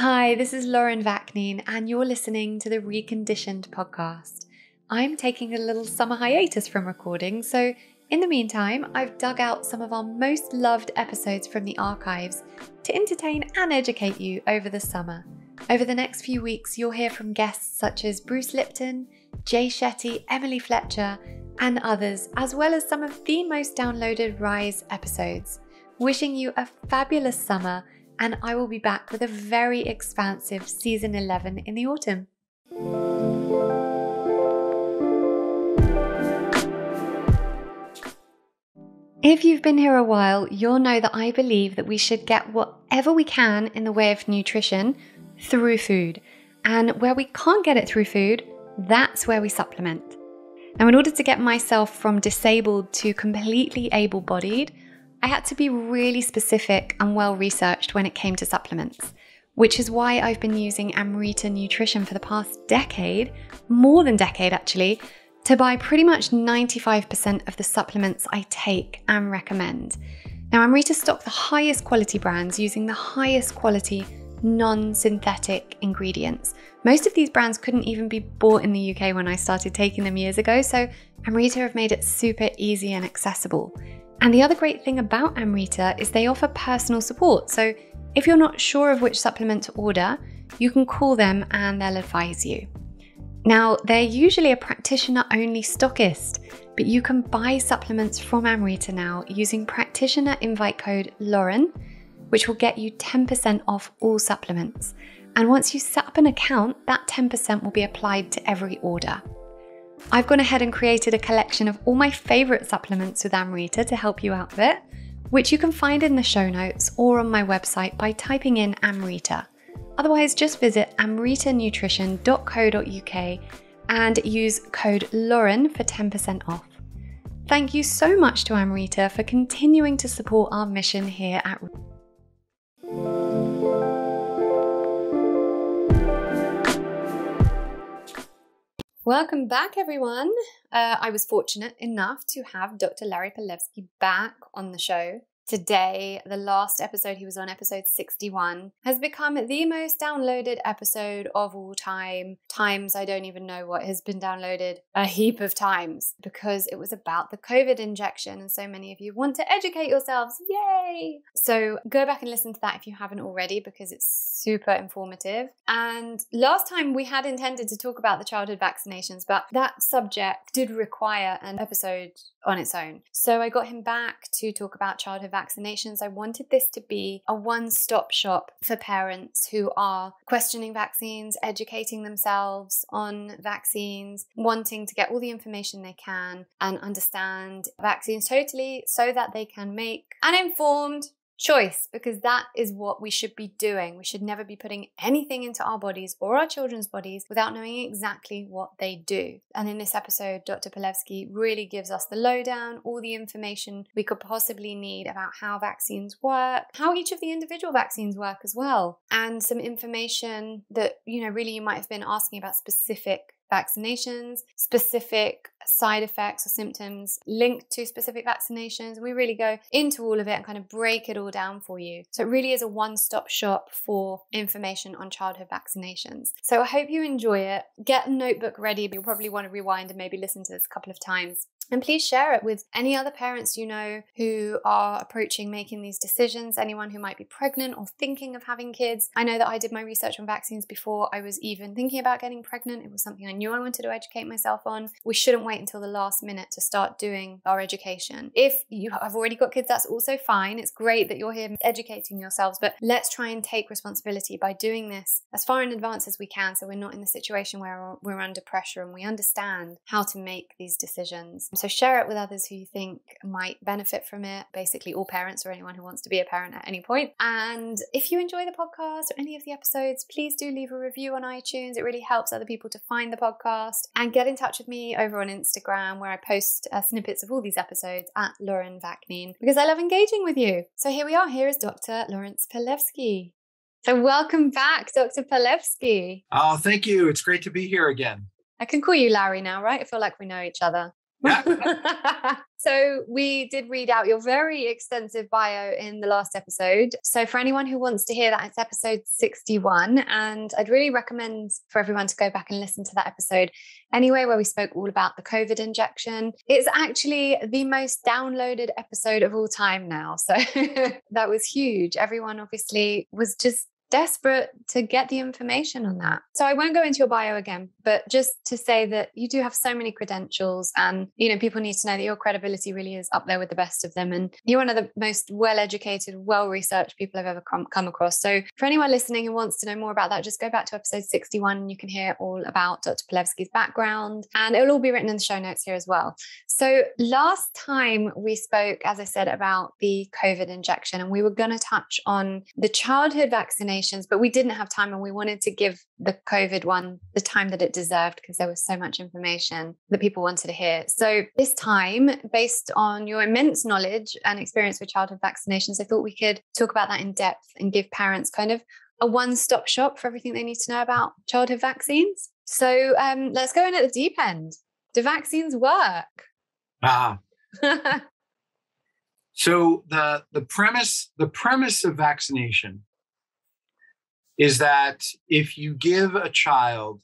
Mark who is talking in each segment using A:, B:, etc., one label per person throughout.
A: Hi, this is Lauren Vaknin, and you're listening to the Reconditioned podcast. I'm taking a little summer hiatus from recording, so in the meantime, I've dug out some of our most loved episodes from the archives to entertain and educate you over the summer. Over the next few weeks, you'll hear from guests such as Bruce Lipton, Jay Shetty, Emily Fletcher, and others, as well as some of the most downloaded Rise episodes. Wishing you a fabulous summer, and I will be back with a very expansive season 11 in the autumn. If you've been here a while, you'll know that I believe that we should get whatever we can in the way of nutrition through food. And where we can't get it through food, that's where we supplement. Now, in order to get myself from disabled to completely able-bodied, I had to be really specific and well-researched when it came to supplements, which is why I've been using AMRITA Nutrition for the past decade, more than decade actually, to buy pretty much 95% of the supplements I take and recommend. Now, AMRITA stock the highest quality brands using the highest quality non-synthetic ingredients. Most of these brands couldn't even be bought in the UK when I started taking them years ago, so AMRITA have made it super easy and accessible. And the other great thing about AMRITA is they offer personal support. So if you're not sure of which supplement to order, you can call them and they'll advise you. Now, they're usually a practitioner-only stockist, but you can buy supplements from AMRITA now using practitioner invite code Lauren, which will get you 10% off all supplements. And once you set up an account, that 10% will be applied to every order. I've gone ahead and created a collection of all my favorite supplements with AMRITA to help you out with it, which you can find in the show notes or on my website by typing in AMRITA. Otherwise, just visit amritanutrition.co.uk and use code Lauren for 10% off. Thank you so much to AMRITA for continuing to support our mission here at Welcome back, everyone. I was fortunate enough to have Dr. Larry Palevsky back on the show. Today, the last episode he was on, episode 61, has become the most downloaded episode of all time. Times I don't even know what has been downloaded a heap of times because it was about the COVID injection and so many of you want to educate yourselves. Yay! So go back and listen to that if you haven't already because it's super informative. And last time we had intended to talk about the childhood vaccinations, but that subject did require an episode on its own. So I got him back to talk about childhood vaccinations. I wanted this to be a one-stop shop for parents who are questioning vaccines, educating themselves on vaccines, wanting to get all the information they can and understand vaccines totally so that they can make an informed choice, because that is what we should be doing. We should never be putting anything into our bodies or our children's bodies without knowing exactly what they do. And in this episode, Dr. Palevsky really gives us the lowdown, all the information we could possibly need about how vaccines work, how each of the individual vaccines work as well, and some information that, really you might have been asking about specific vaccinations, specific side effects or symptoms linked to specific vaccinations. We really go into all of it and kind of break it all down for you. So it really is a one-stop shop for information on childhood vaccinations. So I hope you enjoy it. Get a notebook ready. You'll probably want to rewind and maybe listen to this a couple of times. And please share it with any other parents you know who are approaching making these decisions, anyone who might be pregnant or thinking of having kids. I know that I did my research on vaccines before I was even thinking about getting pregnant. It was something I knew I wanted to educate myself on. We shouldn't wait until the last minute to start doing our education. If you have already got kids, that's also fine. It's great that you're here educating yourselves, but let's try and take responsibility by doing this as far in advance as we can so we're not in the situation where we're under pressure and we understand how to make these decisions. So share it with others who you think might benefit from it, basically all parents or anyone who wants to be a parent at any point. And if you enjoy the podcast or any of the episodes, please do leave a review on iTunes. It really helps other people to find the podcast. And get in touch with me over on Instagram where I post snippets of all these episodes at Lauren Vaknin because I love engaging with you. So here we are. Here is Dr. Lawrence Palevsky. So welcome back, Dr. Palevsky.
B: Oh, thank you. It's great to be here again.
A: I can call you Larry now, right? I feel like we know each other.
B: Yeah.
A: So we did read out your very extensive bio in the last episode. So for anyone who wants to hear that, it's episode 61. And I'd really recommend for everyone to go back and listen to that episode anyway, where we spoke all about the COVID injection. It's actually the most downloaded episode of all time now. So that was huge. Everyone obviously was just desperate to get the information on that. So I won't go into your bio again, but just to say that you do have so many credentials, and, people need to know that your credibility really is up there with the best of them. And you're one of the most well-educated, well-researched people I've ever come across. So for anyone listening who wants to know more about that, just go back to episode 61 and you can hear all about Dr. Palevsky's background, and it'll all be written in the show notes here as well. So last time we spoke, as I said, about the COVID injection, and we were going to touch on the childhood vaccination, but we didn't have time, and we wanted to give the COVID one the time that it deserved because there was so much information that people wanted to hear. So this time, based on your immense knowledge and experience with childhood vaccinations, I thought we could talk about that in depth and give parents kind of a one-stop shop for everything they need to know about childhood vaccines. So let's go in at the deep end. Do vaccines work?
B: So the premise of vaccination is that if you give a child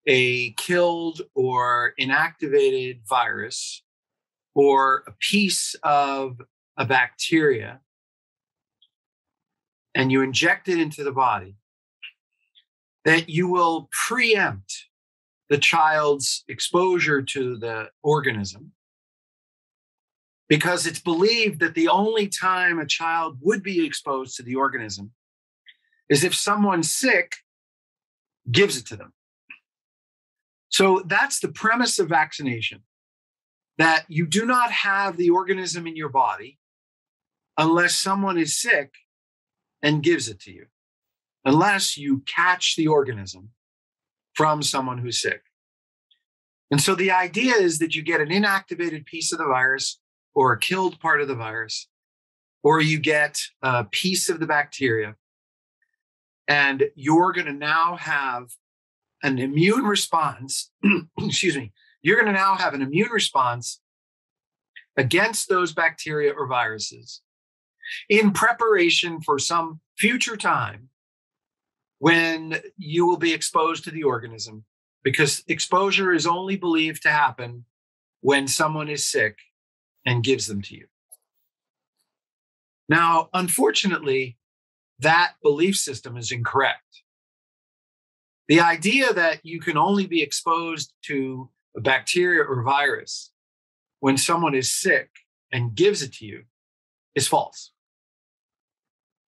B: a killed or inactivated virus or a piece of a bacteria and you inject it into the body, that you will preempt the child's exposure to the organism, because it's believed that the only time a child would be exposed to the organism is if someone sick gives it to them. So that's the premise of vaccination, that you do not have the organism in your body unless someone is sick and gives it to you, unless you catch the organism from someone who's sick. And so the idea is that you get an inactivated piece of the virus or a killed part of the virus, or you get a piece of the bacteria, and you're going to now have an immune response. Excuse me. You're going to now have an immune response against those bacteria or viruses in preparation for some future time when you will be exposed to the organism, because exposure is only believed to happen when someone is sick and gives them to you. Now, unfortunately, that belief system is incorrect. The idea that you can only be exposed to a bacteria or virus when someone is sick and gives it to you is false.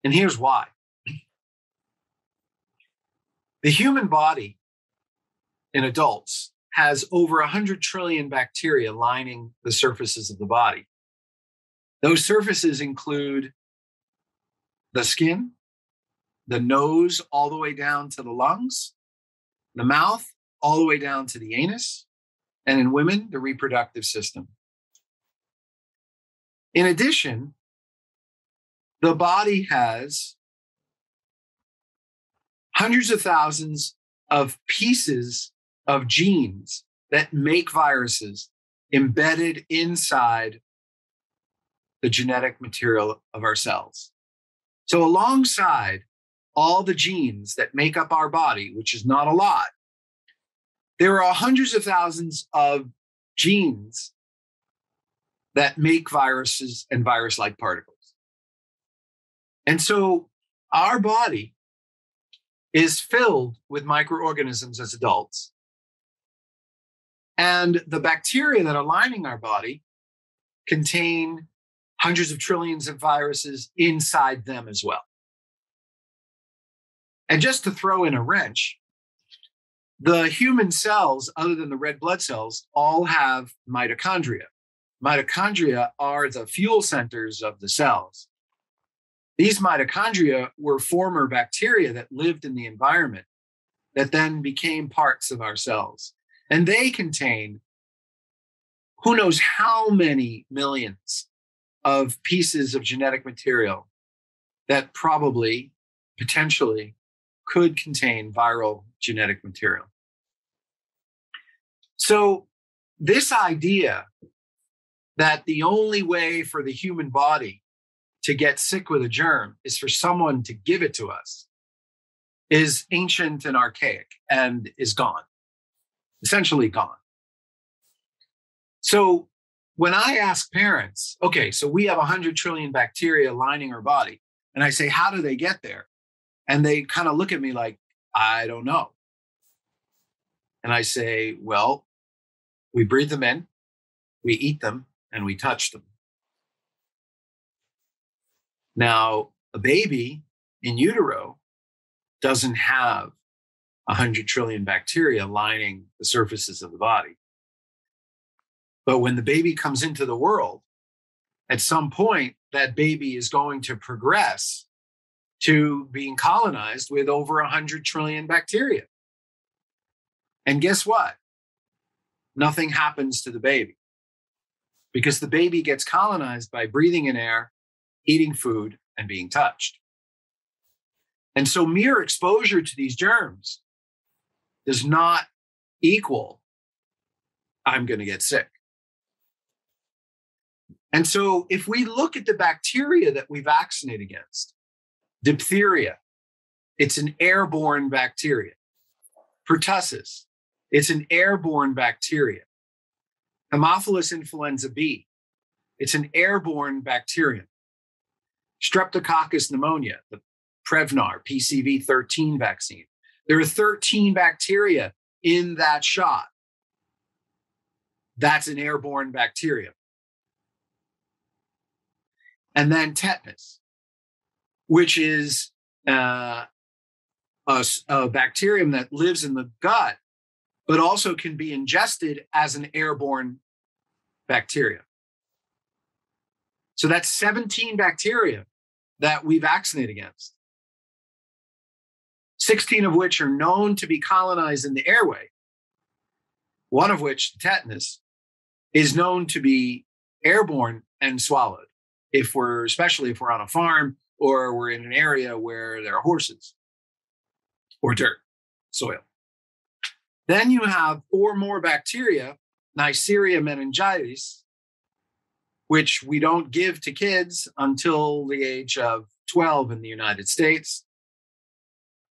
B: And here's why. The human body in adults has over 100 trillion bacteria lining the surfaces of the body. Those surfaces include the skin, the nose all the way down to the lungs, the mouth all the way down to the anus, and in women, the reproductive system. In addition, the body has hundreds of thousands of pieces of genes that make viruses embedded inside the genetic material of our cells. So alongside all the genes that make up our body, which is not a lot, there are hundreds of thousands of genes that make viruses and virus-like particles. And so our body is filled with microorganisms as adults. And the bacteria that are lining our body contain hundreds of trillions of viruses inside them as well. And just to throw in a wrench, the human cells, other than the red blood cells, all have mitochondria. Mitochondria are the fuel centers of the cells. These mitochondria were former bacteria that lived in the environment that then became parts of our cells. And they contain who knows how many millions of pieces of genetic material that probably, potentially, could contain viral genetic material. So this idea that the only way for the human body to get sick with a germ is for someone to give it to us is ancient and archaic and is gone, essentially gone. So when I ask parents, okay, so we have 100 trillion bacteria lining our body, and I say, how do they get there? And they kind of look at me like, I don't know. And I say, well, we breathe them in, we eat them, and we touch them. Now, a baby in utero doesn't have 100 trillion bacteria lining the surfaces of the body. But when the baby comes into the world, at some point, that baby is going to progress to being colonized with over 100 trillion bacteria. And guess what? Nothing happens to the baby because the baby gets colonized by breathing in air, eating food, and being touched. And so mere exposure to these germs does not equal I'm going to get sick. And so if we look at the bacteria that we vaccinate against, diphtheria, it's an airborne bacteria. Pertussis, it's an airborne bacteria. Haemophilus influenza B, it's an airborne bacterium. Streptococcus pneumonia, the Prevnar PCV13 vaccine. There are 13 bacteria in that shot. That's an airborne bacterium. And then tetanus, which is a bacterium that lives in the gut, but also can be ingested as an airborne bacteria. So that's 17 bacteria that we vaccinate against, 16 of which are known to be colonized in the airway, one of which, tetanus, is known to be airborne and swallowed, especially if we're on a farm or we're in an area where there are horses or dirt, soil. Then you have 4 more bacteria, Neisseria meningitis, which we don't give to kids until the age of 12 in the United States.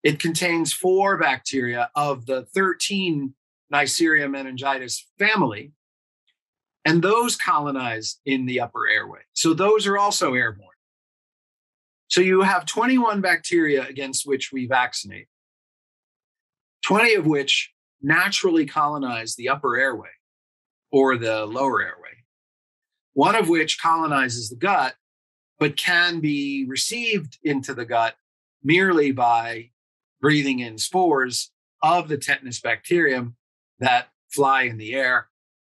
B: It contains 4 bacteria of the 13 Neisseria meningitis family, and those colonize in the upper airway. So those are also airborne. So you have 21 bacteria against which we vaccinate, 20 of which naturally colonize the upper airway or the lower airway, one of which colonizes the gut, but can be received into the gut merely by breathing in spores of the tetanus bacterium that fly in the air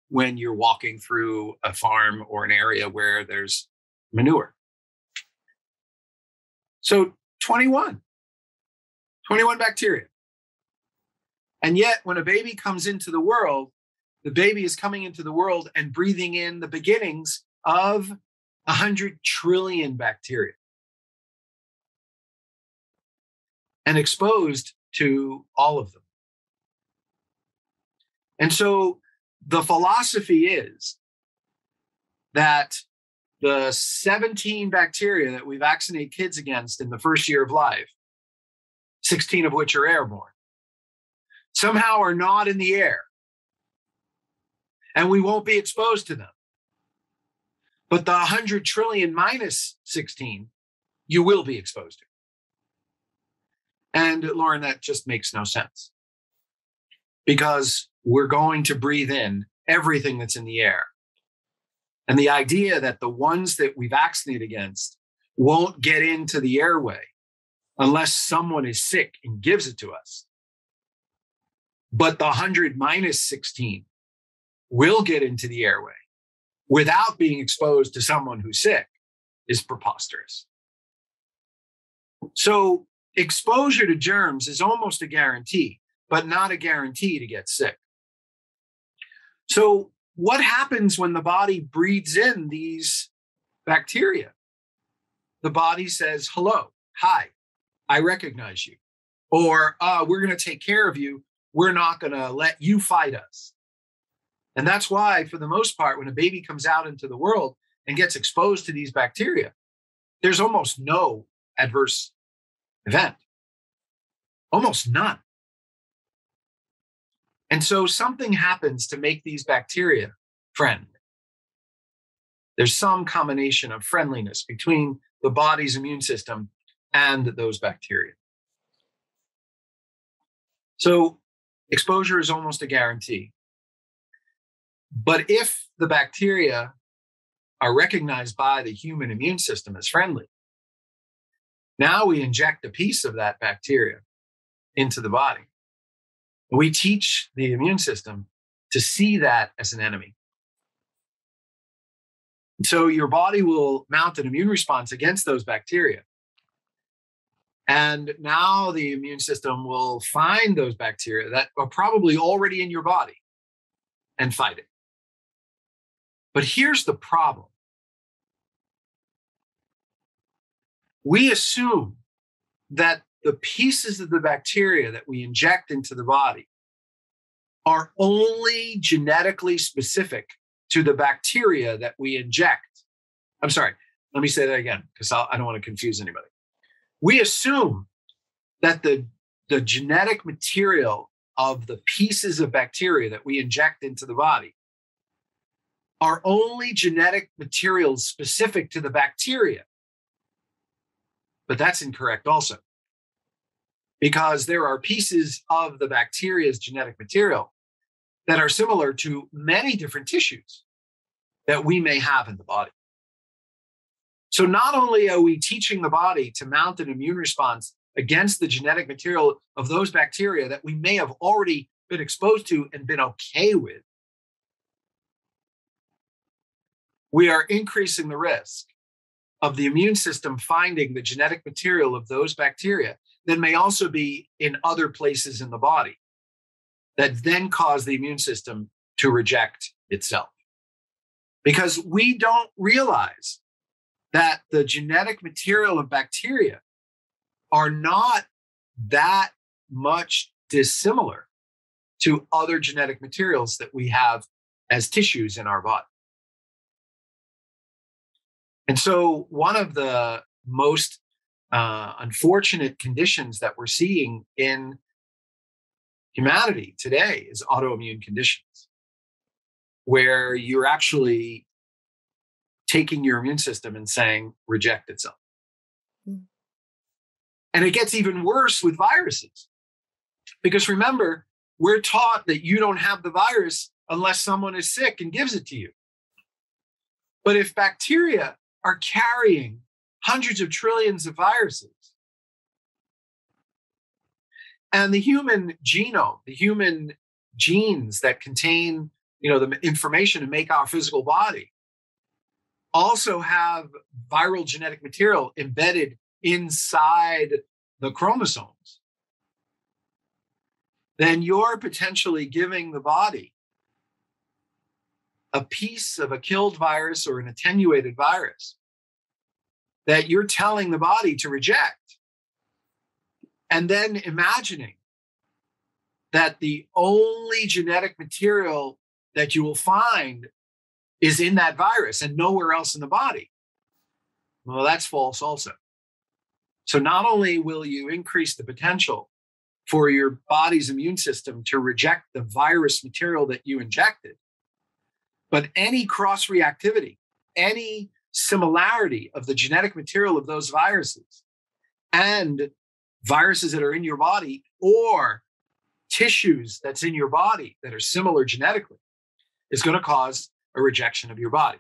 B: when you're walking through a farm or an area where there's manure. So 21 bacteria. And yet when a baby comes into the world, the baby is coming into the world and breathing in the beginnings of 100 trillion bacteria and exposed to all of them. And so the philosophy is that the 17 bacteria that we vaccinate kids against in the first year of life, 16 of which are airborne, somehow are not in the air, and we won't be exposed to them. But the 100 trillion minus 16, you will be exposed to. And Lauren, that just makes no sense, because we're going to breathe in everything that's in the air. And the idea that the ones that we vaccinate against won't get into the airway unless someone is sick and gives it to us, but the 100 minus 16 will get into the airway without being exposed to someone who's sick is preposterous. So exposure to germs is almost a guarantee, but not a guarantee to get sick. So what happens when the body breathes in these bacteria? The body says, hello, hi, I recognize you. Or we're going to take care of you. We're not going to let you fight us. And that's why, for the most part, when a baby comes out into the world and gets exposed to these bacteria, there's almost no adverse event, almost none. And so something happens to make these bacteria friendly. There's some combination of friendliness between the body's immune system and those bacteria. So exposure is almost a guarantee. But if the bacteria are recognized by the human immune system as friendly, now we inject a piece of that bacteria into the body. We teach the immune system to see that as an enemy. So your body will mount an immune response against those bacteria. And now the immune system will find those bacteria that are probably already in your body and fight it. But here's the problem. We assume that the pieces of the bacteria that we inject into the body are only genetically specific to the bacteria that we inject. I'm sorry, let me say that again, because I don't want to confuse anybody. We assume that the genetic material of the pieces of bacteria that we inject into the body are only genetic materials specific to the bacteria. But that's incorrect also, because there are pieces of the bacteria's genetic material that are similar to many different tissues that we may have in the body. So not only are we teaching the body to mount an immune response against the genetic material of those bacteria that we may have already been exposed to and been okay with, we are increasing the risk of the immune system finding the genetic material of those bacteria that may also be in other places in the body that then cause the immune system to reject itself. Because we don't realize that the genetic material of bacteria are not that much dissimilar to other genetic materials that we have as tissues in our body. And so one of the most unfortunate conditions that we're seeing in humanity today is autoimmune conditions, where you're actually taking your immune system and saying, reject itself. And it gets even worse with viruses. Because remember, we're taught that you don't have the virus unless someone is sick and gives it to you. But if bacteria are carrying hundreds of trillions of viruses, and the human genome, the human genes that contain, the information to make our physical body, also have viral genetic material embedded inside the chromosomes, then you're potentially giving the body a piece of a killed virus or an attenuated virus that you're telling the body to reject. And then imagining that the only genetic material that you will find is in that virus and nowhere else in the body. Well, that's false also. So not only will you increase the potential for your body's immune system to reject the virus material that you injected, but any cross-reactivity, any similarity of the genetic material of those viruses and viruses that are in your body or tissues that's in your body that are similar genetically is going to cause a rejection of your body.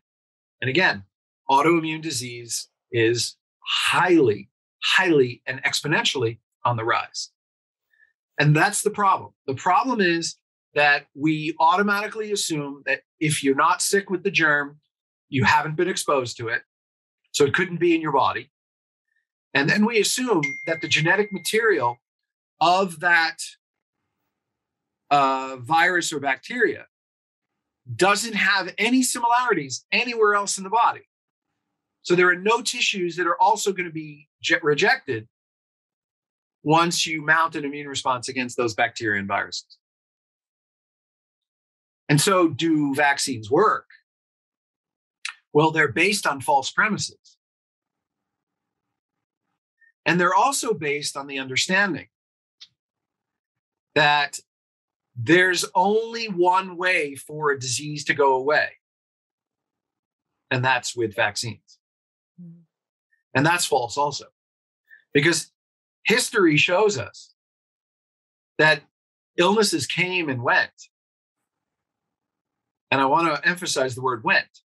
B: And again, autoimmune disease is highly and exponentially on the rise. And that's the problem. The problem is that we automatically assume that if you're not sick with the germ, you haven't been exposed to it, so it couldn't be in your body. And then we assume that the genetic material of that virus or bacteria doesn't have any similarities anywhere else in the body. So there are no tissues that are also going to be rejected once you mount an immune response against those bacteria and viruses. And so do vaccines work? Well, they're based on false premises. And they're also based on the understanding that there's only one way for a disease to go away, and that's with vaccines. And that's false also, because history shows us that illnesses came and went. And I want to emphasize the word went.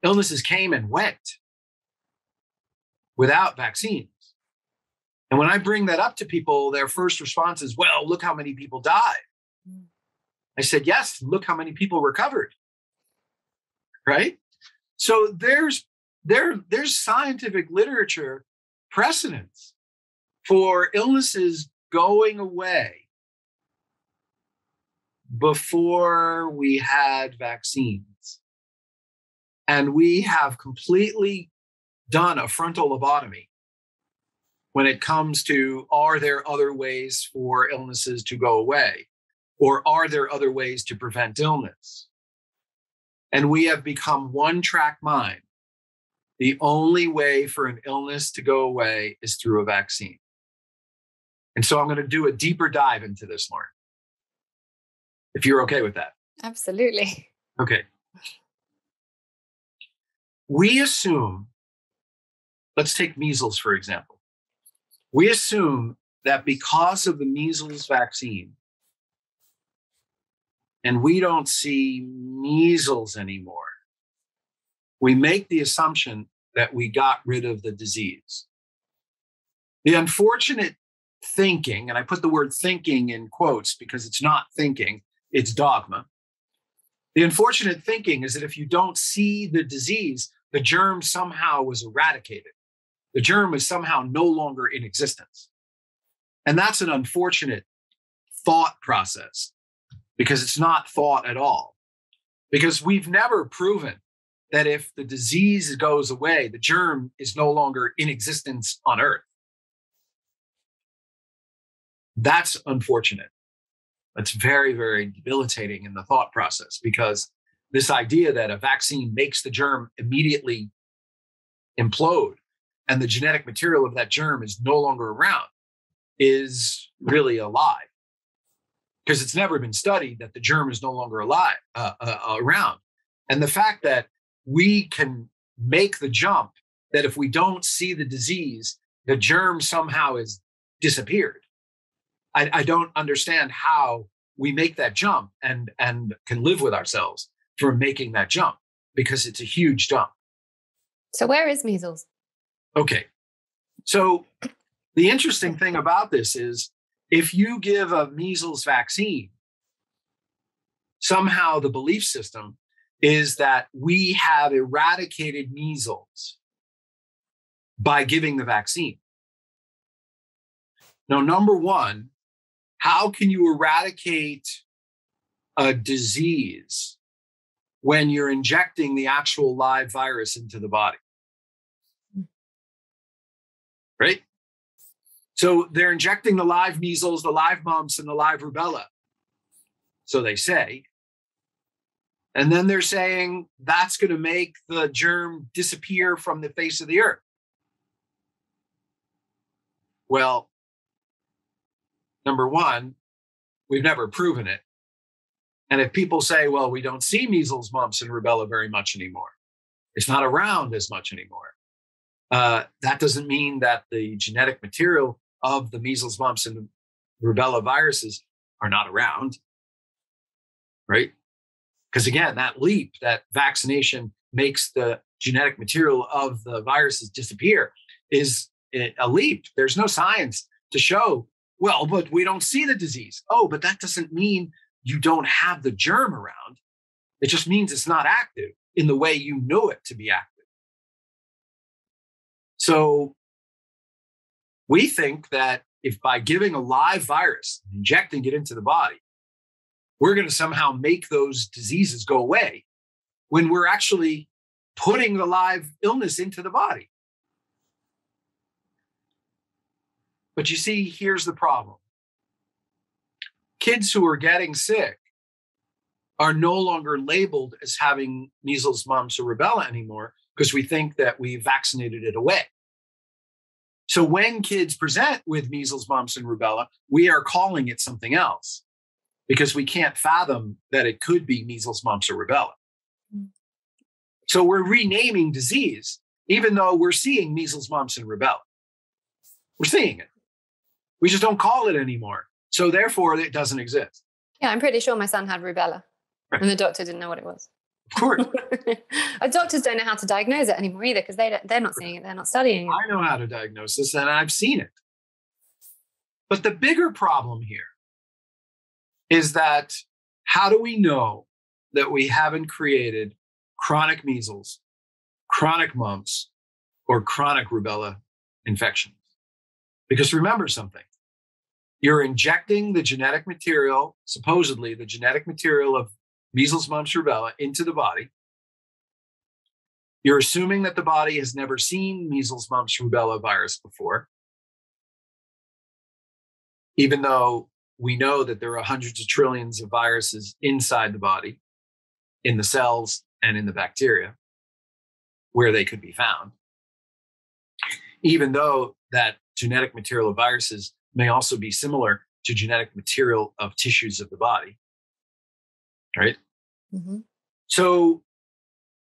B: Illnesses came and went without vaccines. And when I bring that up to people, their first response is, well, look how many people died. I said, yes, look how many people recovered. Right? So there's scientific literature precedents for illnesses going away before we had vaccines. And we have completely done a frontal lobotomy when it comes to, are there other ways for illnesses to go away? Or are there other ways to prevent illness? And we have become one-track mind. The only way for an illness to go away is through a vaccine. And so I'm going to do a deeper dive into this, Lauren, if you're okay with that.
A: Absolutely.
B: Okay. We assume, let's take measles, for example. We assume that because of the measles vaccine, and we don't see measles anymore, we make the assumption that we got rid of the disease. The unfortunate thinking, and I put the word thinking in quotes because it's not thinking, it's dogma. The unfortunate thinking is that if you don't see the disease, the germ somehow was eradicated. The germ is somehow no longer in existence. And that's an unfortunate thought process because it's not thought at all. Because we've never proven that if the disease goes away, the germ is no longer in existence on Earth. That's unfortunate. That's very, very debilitating in the thought process, because this idea that a vaccine makes the germ immediately implode and the genetic material of that germ is no longer around is really a lie, because it's never been studied that the germ is no longer around. And the fact that we can make the jump that if we don't see the disease, the germ somehow has disappeared. I don't understand how we make that jump and can live with ourselves for making that jump, because it's a huge jump.
A: So where is measles?
B: Okay. So the interesting thing about this is if you give a measles vaccine, somehow the belief system is that we have eradicated measles by giving the vaccine. Now, number one, how can you eradicate a disease when you're injecting the actual live virus into the body? Right? So they're injecting the live measles, the live mumps, and the live rubella. So they say. And then they're saying that's going to make the germ disappear from the face of the earth. Well, number one, we've never proven it. And if people say, well, we don't see measles, mumps, and rubella very much anymore, it's not around as much anymore. That doesn't mean that the genetic material of the measles, mumps, and rubella viruses are not around, right? Because again, that leap, that vaccination makes the genetic material of the viruses disappear, is a leap. There's no science to show, well, but we don't see the disease. Oh, but that doesn't mean you don't have the germ around. It just means it's not active in the way you know it to be active. So we think that if by giving a live virus, injecting it into the body, we're going to somehow make those diseases go away when we're actually putting the live illness into the body. But you see, here's the problem. Kids who are getting sick are no longer labeled as having measles, mumps, or rubella anymore because we think that we vaccinated it away. So when kids present with measles, mumps, and rubella, we are calling it something else because we can't fathom that it could be measles, mumps, or rubella. So we're renaming disease, even though we're seeing measles, mumps, and rubella. We're seeing it. We just don't call it anymore. So therefore, it doesn't exist.
A: Yeah, I'm pretty sure my son had rubella,
B: Right.
A: and the doctor didn't know what it was.
B: Of course.
A: Doctors don't know how to diagnose it anymore either because they're not seeing it. They're not studying it.
B: I know how to diagnose this, and I've seen it. But the bigger problem here is that how do we know that we haven't created chronic measles, chronic mumps, or chronic rubella infections? Because remember something. You're injecting the genetic material, supposedly the genetic material of measles, mumps, rubella into the body. You're assuming that the body has never seen measles, mumps, rubella virus before, even though we know that there are hundreds of trillions of viruses inside the body, in the cells and in the bacteria, where they could be found. Even though that genetic material of viruses may also be similar to genetic material of tissues of the body, right?
A: Mm-hmm.
B: So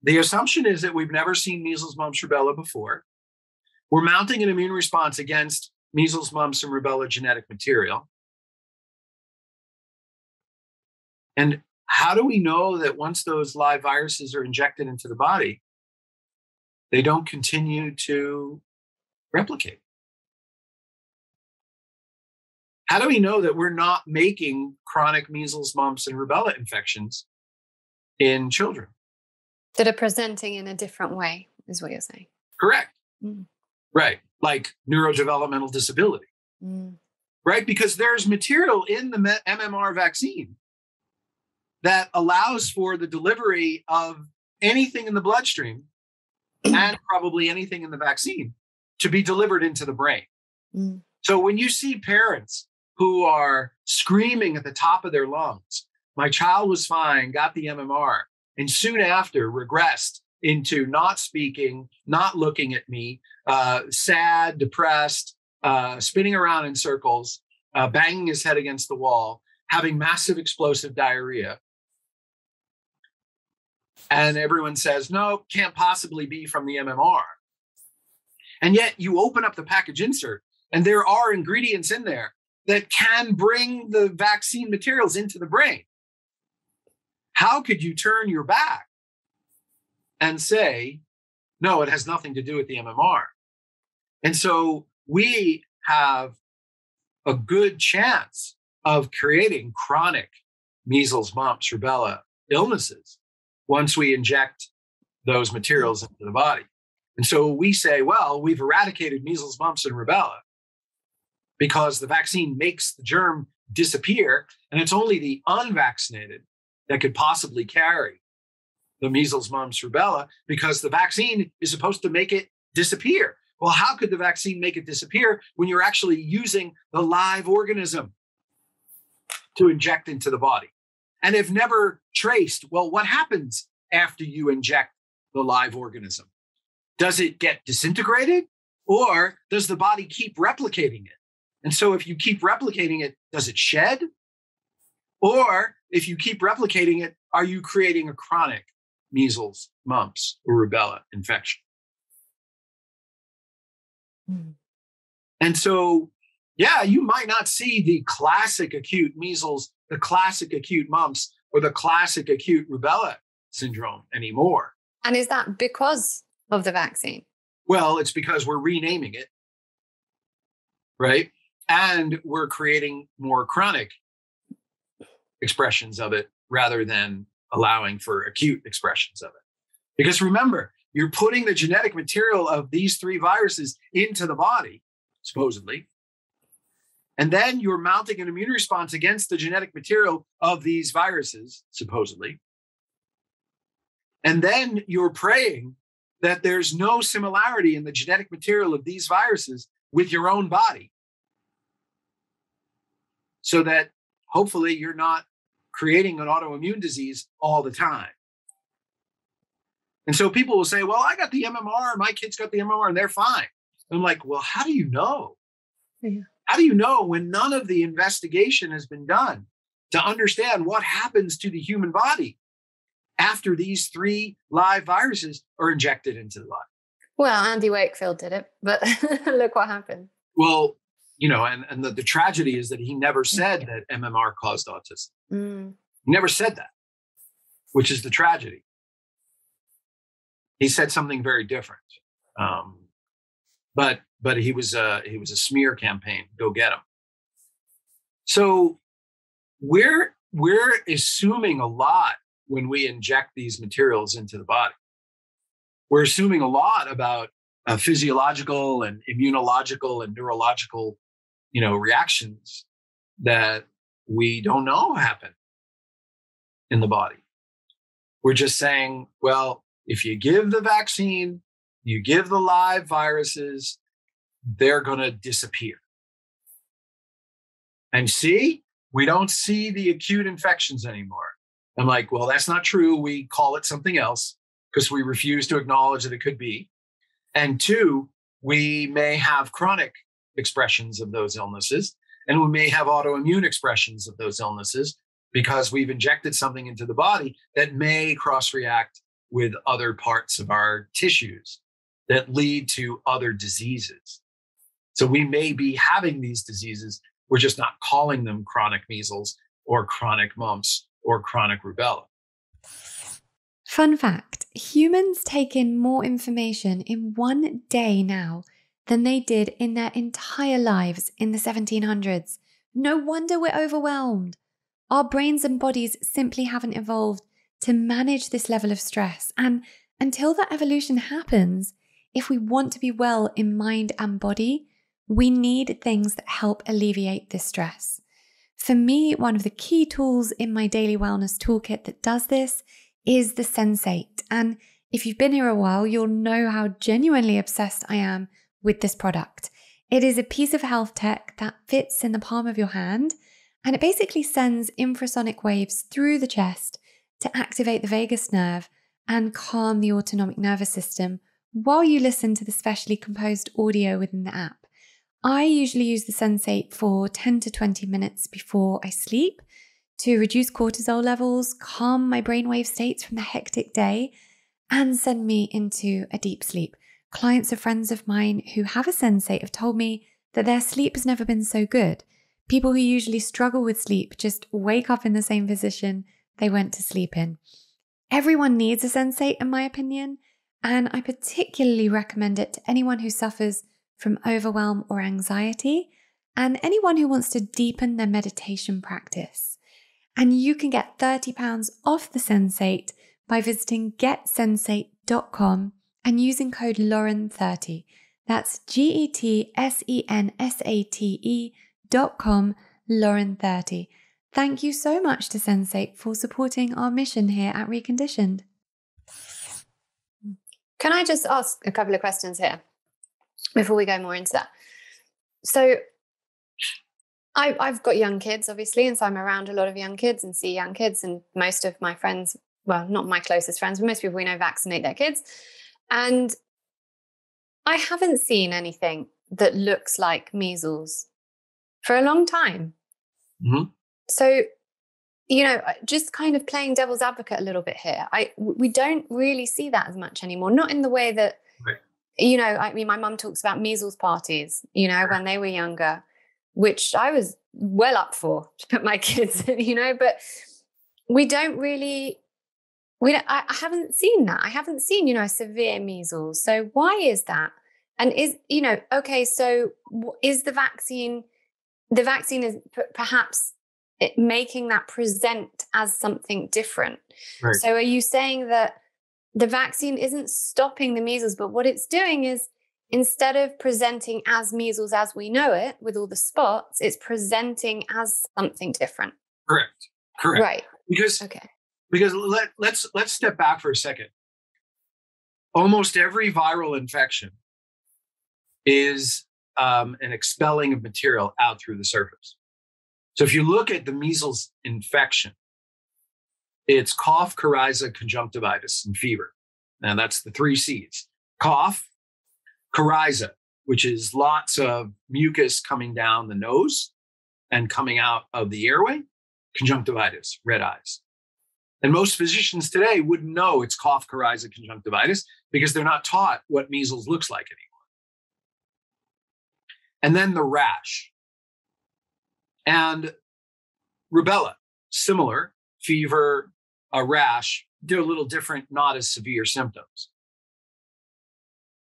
B: the assumption is that we've never seen measles, mumps, rubella before. We're mounting an immune response against measles, mumps, and rubella genetic material. And how do we know that once those live viruses are injected into the body, they don't continue to replicate? How do we know that we're not making chronic measles, mumps, and rubella infections in children?
A: That are presenting in a different way, is what you're saying.
B: Correct.
A: Mm.
B: Right. Like neurodevelopmental disability.
A: Mm.
B: Right? Because there's material in the MMR vaccine that allows for the delivery of anything in the bloodstream and probably anything in the vaccine to be delivered into the brain.
A: Mm.
B: So when you see parents who are screaming at the top of their lungs, my child was fine, got the MMR, and soon after regressed into not speaking, not looking at me, sad, depressed, spinning around in circles, banging his head against the wall, having massive explosive diarrhea. And everyone says, no, can't possibly be from the MMR. And yet you open up the package insert and there are ingredients in there that can bring the vaccine materials into the brain. How could you turn your back and say, no, it has nothing to do with the MMR? And so we have a good chance of creating chronic measles, mumps, rubella illnesses once we inject those materials into the body. And so we say, well, we've eradicated measles, mumps, and rubella because the vaccine makes the germ disappear, and it's only the unvaccinated that could possibly carry the measles, mumps, rubella because the vaccine is supposed to make it disappear. Well, how could the vaccine make it disappear when you're actually using the live organism to inject into the body? And have never traced, well, what happens after you inject the live organism? Does it get disintegrated or does the body keep replicating it? And so if you keep replicating it, does it shed? Or if you keep replicating it, are you creating a chronic measles, mumps, or rubella infection?
A: Mm.
B: And so, yeah, you might not see the classic acute measles, the classic acute mumps, or the classic acute rubella syndrome anymore.
A: And is that because of the vaccine?
B: Well, it's because we're renaming it, right? And we're creating more chronic expressions of it rather than allowing for acute expressions of it. Because remember, you're putting the genetic material of these three viruses into the body, supposedly, and then you're mounting an immune response against the genetic material of these viruses, supposedly. And then you're praying that there's no similarity in the genetic material of these viruses with your own body, so that hopefully you're not creating an autoimmune disease all the time. And so people will say, well, I got the MMR, my kids got the MMR, and they're fine. I'm like, well, how do you know?
A: Yeah.
B: How do you know when none of the investigation has been done to understand what happens to the human body after these 3 live viruses are injected into the body?
A: Well, Andy Wakefield did it, but look what happened.
B: Well, and the tragedy is that he never said that MMR caused autism. He never said that, which is the tragedy. He said something very different. But he was a smear campaign. Go get him. So we're assuming a lot when we inject these materials into the body. We're assuming a lot about physiological and immunological and neurological, reactions that we don't know happen in the body. We're just saying, well, if you give the vaccine, you give the live viruses, they're going to disappear. And see, we don't see the acute infections anymore. I'm like, well, that's not true. We call it something else because we refuse to acknowledge that it could be. And 2, we may have chronic expressions of those illnesses, and we may have autoimmune expressions of those illnesses because we've injected something into the body that may cross-react with other parts of our tissues that lead to other diseases. So we may be having these diseases. We're just not calling them chronic measles or chronic mumps or chronic rubella.
A: Fun fact, humans take in more information in one day now than they did in their entire lives in the 1700s. No wonder we're overwhelmed. Our brains and bodies simply haven't evolved to manage this level of stress. And until that evolution happens, if we want to be well in mind and body, we need things that help alleviate this stress. For me, one of the key tools in my daily wellness toolkit that does this is the SENSATE. And if you've been here a while, you'll know how genuinely obsessed I am with this product. It is a piece of health tech that fits in the palm of your hand, and it basically sends infrasonic waves through the chest to activate the vagus nerve and calm the autonomic nervous system while you listen to the specially composed audio within the app. I usually use the SENSATE for 10 to 20 minutes before I sleep to reduce cortisol levels, calm my brainwave states from the hectic day, and send me into a deep sleep. Clients or friends of mine who have a SENSATE have told me that their sleep has never been so good. People who usually struggle with sleep just wake up in the same position they went to sleep in. Everyone needs a SENSATE, in my opinion, and I particularly recommend it to anyone who suffers from overwhelm or anxiety, and anyone who wants to deepen their meditation practice. And you can get £30 off the SENSATE by visiting getsensate.com and using code Lauren30. That's GETSENSATE.com, Lauren30. Thank you so much to SENSATE for supporting our mission here at Reconditioned. Can I just ask a couple of questions here before we go more into that? So I've got young kids, obviously, and so I'm around a lot of young kids and see young kids, and most of my friends, well, not my closest friends, but most people we know vaccinate their kids. And I haven't seen anything that looks like measles for a long time.
B: Mm-hmm.
A: So, just kind of playing devil's advocate a little bit here. We don't really see that as much anymore. Not in the way that,
B: right.
A: I mean, my mum talks about measles parties, when they were younger, which I was well up for to put my kids in, but I haven't seen that. I haven't seen, severe measles. So why is that? And is the vaccine is perhaps making that present as something different.
B: Right.
A: So are you saying that the vaccine isn't stopping the measles, but what it's doing is, instead of presenting as measles as we know it with all the spots, it's presenting as something different?
B: Correct.
A: Right.
B: Because let's step back for a second. Almost every viral infection is an expelling of material out through the surface. So if you look at the measles infection, It's cough, coryza, conjunctivitis, and fever. Now that's the 3 C's. Cough, coryza, which is lots of mucus coming down the nose and coming out of the airway. Conjunctivitis, red eyes. And most physicians today wouldn't know it's cough, coryza, conjunctivitis because they're not taught what measles looks like anymore. And then the rash. And rubella, similar, fever, a rash, they're a little different, not as severe symptoms.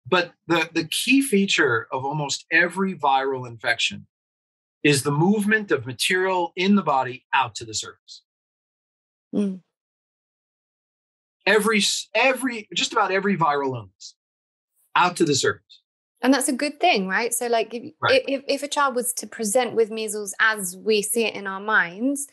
B: But the key feature of almost every viral infection is the movement of material in the body out to the surface.
A: Mm.
B: Just about every viral illness out to the surface.
A: And that's a good thing, right? So like if a child was to present with measles as we see it in our minds,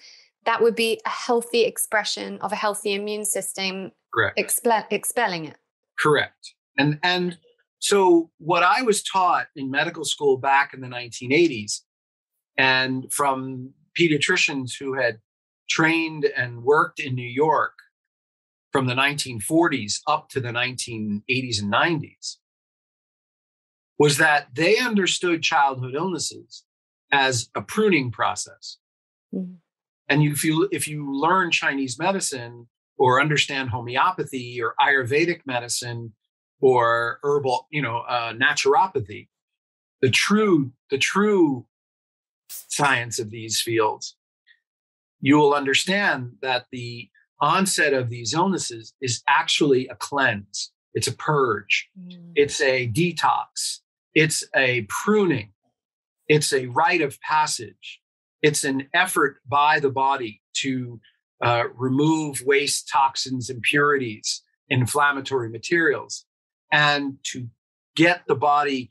A: that would be a healthy expression of a healthy immune system.
B: Correct.
A: Expelling it.
B: Correct. And so what I was taught in medical school back in the 1980s, and from pediatricians who had trained and worked in New York from the 1940s up to the 1980s and 90s, was that they understood childhood illnesses as a pruning process. Mm-hmm. And if you learn Chinese medicine or understand homeopathy or Ayurvedic medicine or herbal, naturopathy, the true science of these fields, you will understand that the onset of these illnesses is actually a cleanse. It's a purge. Mm. It's a detox. It's a pruning. It's a rite of passage. It's an effort by the body to remove waste, toxins, impurities, inflammatory materials, and to get the body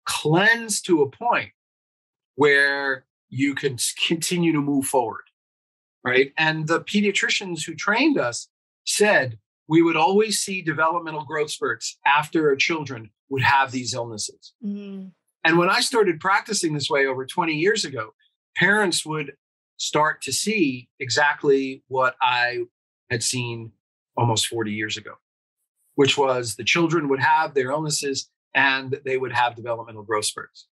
B: cleansed to a point where you can continue to move forward, right? And the pediatricians who trained us said we would always see developmental growth spurts after our children would have these illnesses. Mm. And when I started practicing this way over 20 years ago, parents would start to see exactly what I had seen almost 40 years ago, which was the children would have their illnesses and they would have developmental growth spurts.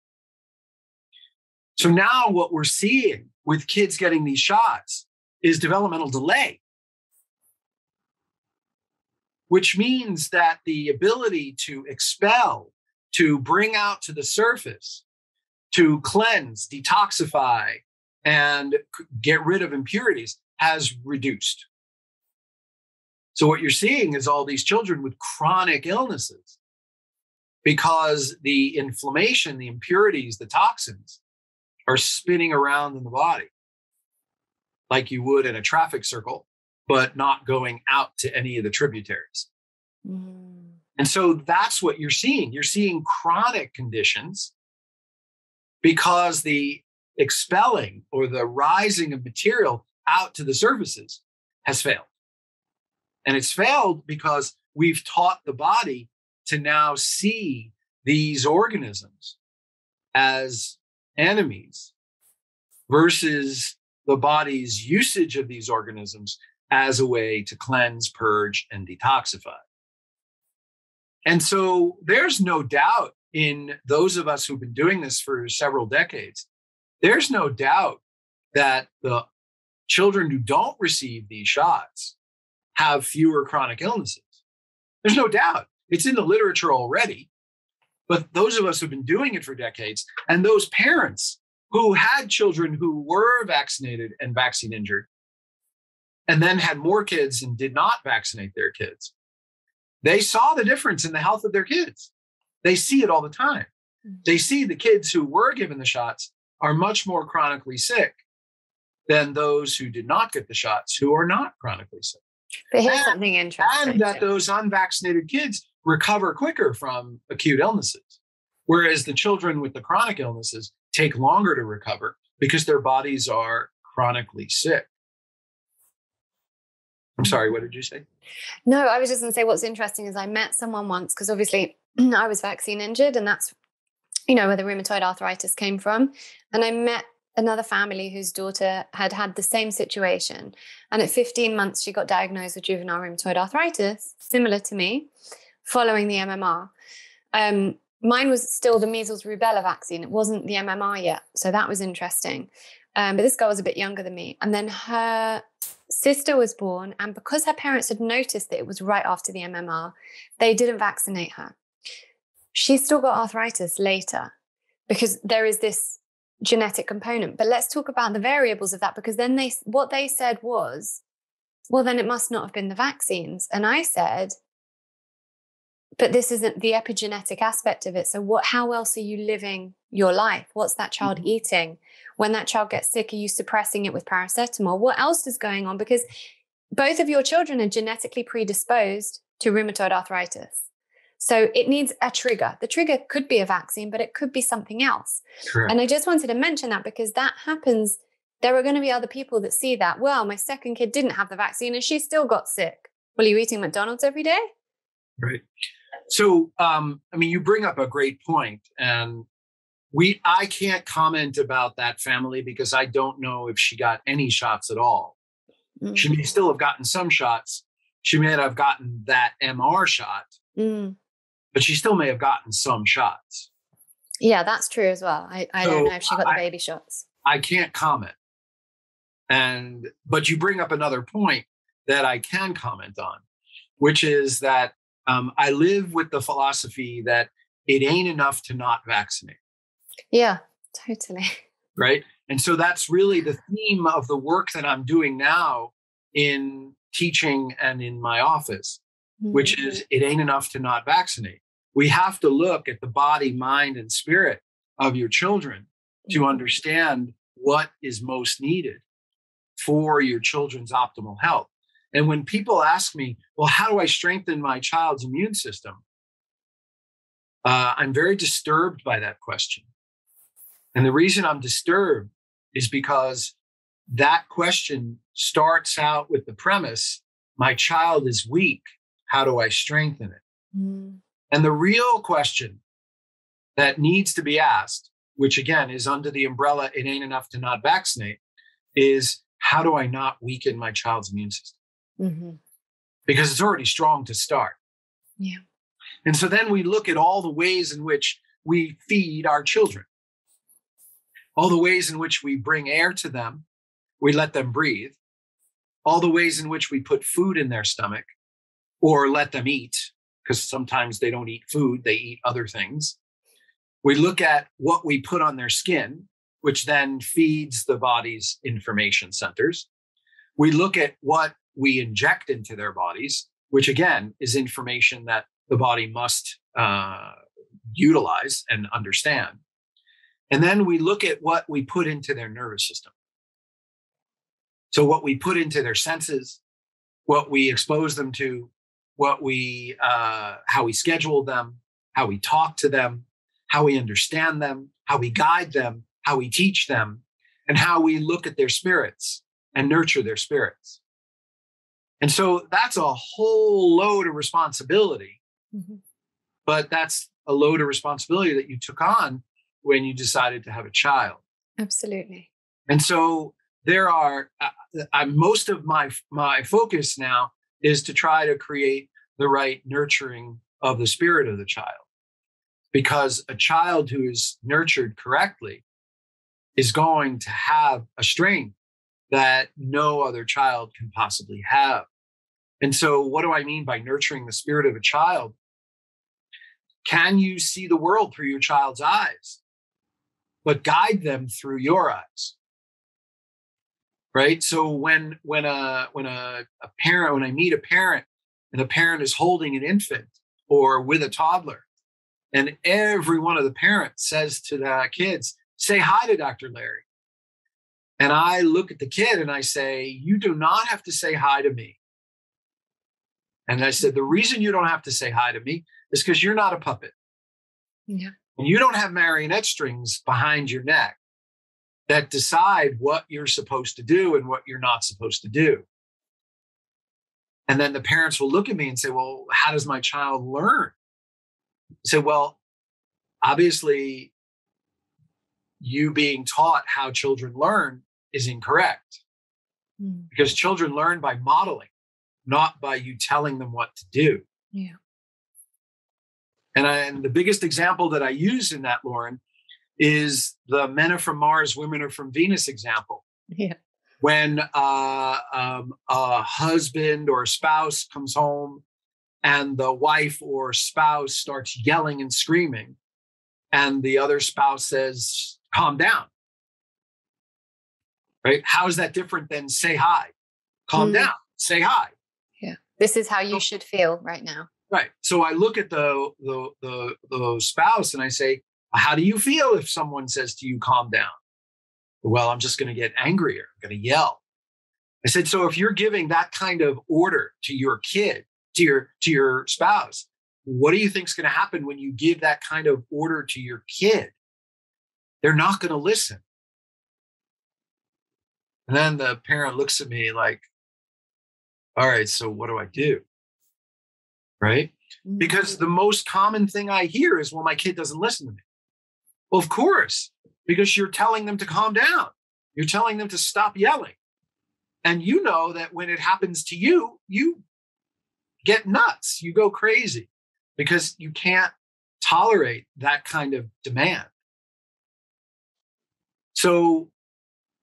B: So now what we're seeing with kids getting these shots is developmental delay, which means that the ability to expel, to bring out to the surface, to cleanse, detoxify, and get rid of impurities has reduced. So what you're seeing is all these children with chronic illnesses because the inflammation, the impurities, the toxins are spinning around in the body like you would in a traffic circle, but not going out to any of the tributaries. Mm. And so that's what you're seeing. You're seeing chronic conditions because the expelling or the rising of material out to the surfaces has failed. And it's failed because we've taught the body to now see these organisms as enemies versus the body's usage of these organisms as a way to cleanse, purge, and detoxify. And so there's no doubt in those of us who've been doing this for several decades, there's no doubt that the children who don't receive these shots have fewer chronic illnesses. There's no doubt. It's in the literature already. But those of us who've been doing it for decades, and those parents who had children who were vaccinated and vaccine injured, and then had more kids and did not vaccinate their kids, they saw the difference in the health of their kids. They see it all the time. They see the kids who were given the shots are much more chronically sick than those who did not get the shots, who are not chronically sick.
A: But here's something interesting.
B: And that those unvaccinated kids recover quicker from acute illnesses, whereas the children with the chronic illnesses take longer to recover because their bodies are chronically sick. I'm sorry, what did you say?
A: No, I was just going to say what's interesting is I met someone once, because obviously I was vaccine injured, and that's, where the rheumatoid arthritis came from. And I met another family whose daughter had had the same situation. And at 15 months, she got diagnosed with juvenile rheumatoid arthritis, similar to me, following the MMR. Mine was still the measles rubella vaccine. It wasn't the MMR yet. So that was interesting. But this girl was a bit younger than me. And then her sister was born. And because her parents had noticed that it was right after the MMR, they didn't vaccinate her. She still got arthritis later because there is this genetic component. But let's talk about the variables of that, because then what they said was, well, then it must not have been the vaccines. And I said, but this isn't the epigenetic aspect of it. So how else are you living your life? What's that child eating? When that child gets sick, are you suppressing it with paracetamol? What else is going on? Because both of your children are genetically predisposed to rheumatoid arthritis. So it needs a trigger. The trigger could be a vaccine, but it could be something else.
B: Correct.
A: And I just wanted to mention that because that happens. There are going to be other people that see that. Well, my second kid didn't have the vaccine and she still got sick. Well, are you eating McDonald's every day?
B: Right. So, you bring up a great point, and I can't comment about that family because I don't know if she got any shots at all. She may still have gotten some shots. She may not have gotten that MR shot, but she still may have gotten some shots.
A: Yeah, that's true as well. I don't know if she got the baby shots.
B: I can't comment. But you bring up another point that I can comment on, which is that I live with the philosophy that it ain't enough to not vaccinate.
A: Yeah, totally.
B: Right. And so that's really the theme of the work that I'm doing now in teaching and in my office, which is it ain't enough to not vaccinate. We have to look at the body, mind, and spirit of your children to understand what is most needed for your children's optimal health. And when people ask me, well, how do I strengthen my child's immune system? I'm very disturbed by that question. And the reason I'm disturbed is because that question starts out with the premise, my child is weak. How do I strengthen it? And the real question that needs to be asked, which again is under the umbrella, it ain't enough to not vaccinate, is how do I not weaken my child's immune system? Because it's already strong to start.
A: Yeah.
B: And so then we look at all the ways in which we feed our children, all the ways in which we bring air to them, we let them breathe, all the ways in which we put food in their stomach or let them eat, because sometimes they don't eat food, they eat other things. We look at what we put on their skin, which then feeds the body's information centers. We look at what we inject into their bodies, which again is information that the body must utilize and understand. And then we look at what we put into their nervous system. So what we put into their senses, what we expose them to, how we schedule them, how we talk to them, how we understand them, how we guide them, how we teach them, and how we look at their spirits and nurture their spirits. And so that's a whole load of responsibility, but that's a load of responsibility that you took on when you decided to have a child.
A: Absolutely.
B: And so there are, most of my focus now is to try to create the right nurturing of the spirit of the child, because a child who is nurtured correctly is going to have a strength that no other child can possibly have. And so what do I mean by nurturing the spirit of a child? Can you see the world through your child's eyes, but guide them through your eyes? Right? So when I meet a parent and the parent is holding an infant or with a toddler, and every one of the parents says to the kids, say hi to Dr. Larry. And I look at the kid and I say, you do not have to say hi to me. And I said, the reason you don't have to say hi to me is because you're not a puppet.
A: Yeah.
B: And you don't have marionette strings behind your neck that decide what you're supposed to do and what you're not supposed to do. And then the parents will look at me and say, well, how does my child learn? I say, well, obviously, you being taught how children learn is incorrect, because children learn by modeling, not by you telling them what to do.
A: Yeah.
B: And the biggest example that I use in that, Lauren, is the men are from Mars, women are from Venus example.
A: Yeah.
B: When a husband or a spouse comes home and the wife or spouse starts yelling and screaming, and the other spouse says, calm down. Right? How is that different than say hi? Calm down, say hi.
A: Yeah. This is how you should feel right now.
B: Right. So I look at the spouse and I say, how do you feel if someone says to you, calm down? Well, I'm just going to get angrier. I'm going to yell. I said, so if you're giving that kind of order to your kid, to your spouse, what do you think is going to happen when you give that kind of order to your kid? They're not going to listen. And then the parent looks at me like, all right, so what do I do? Right? Because the most common thing I hear is, well, my kid doesn't listen to me. Well, of course, because you're telling them to calm down. You're telling them to stop yelling. And you know that when it happens to you, you get nuts. You go crazy because you can't tolerate that kind of demand. So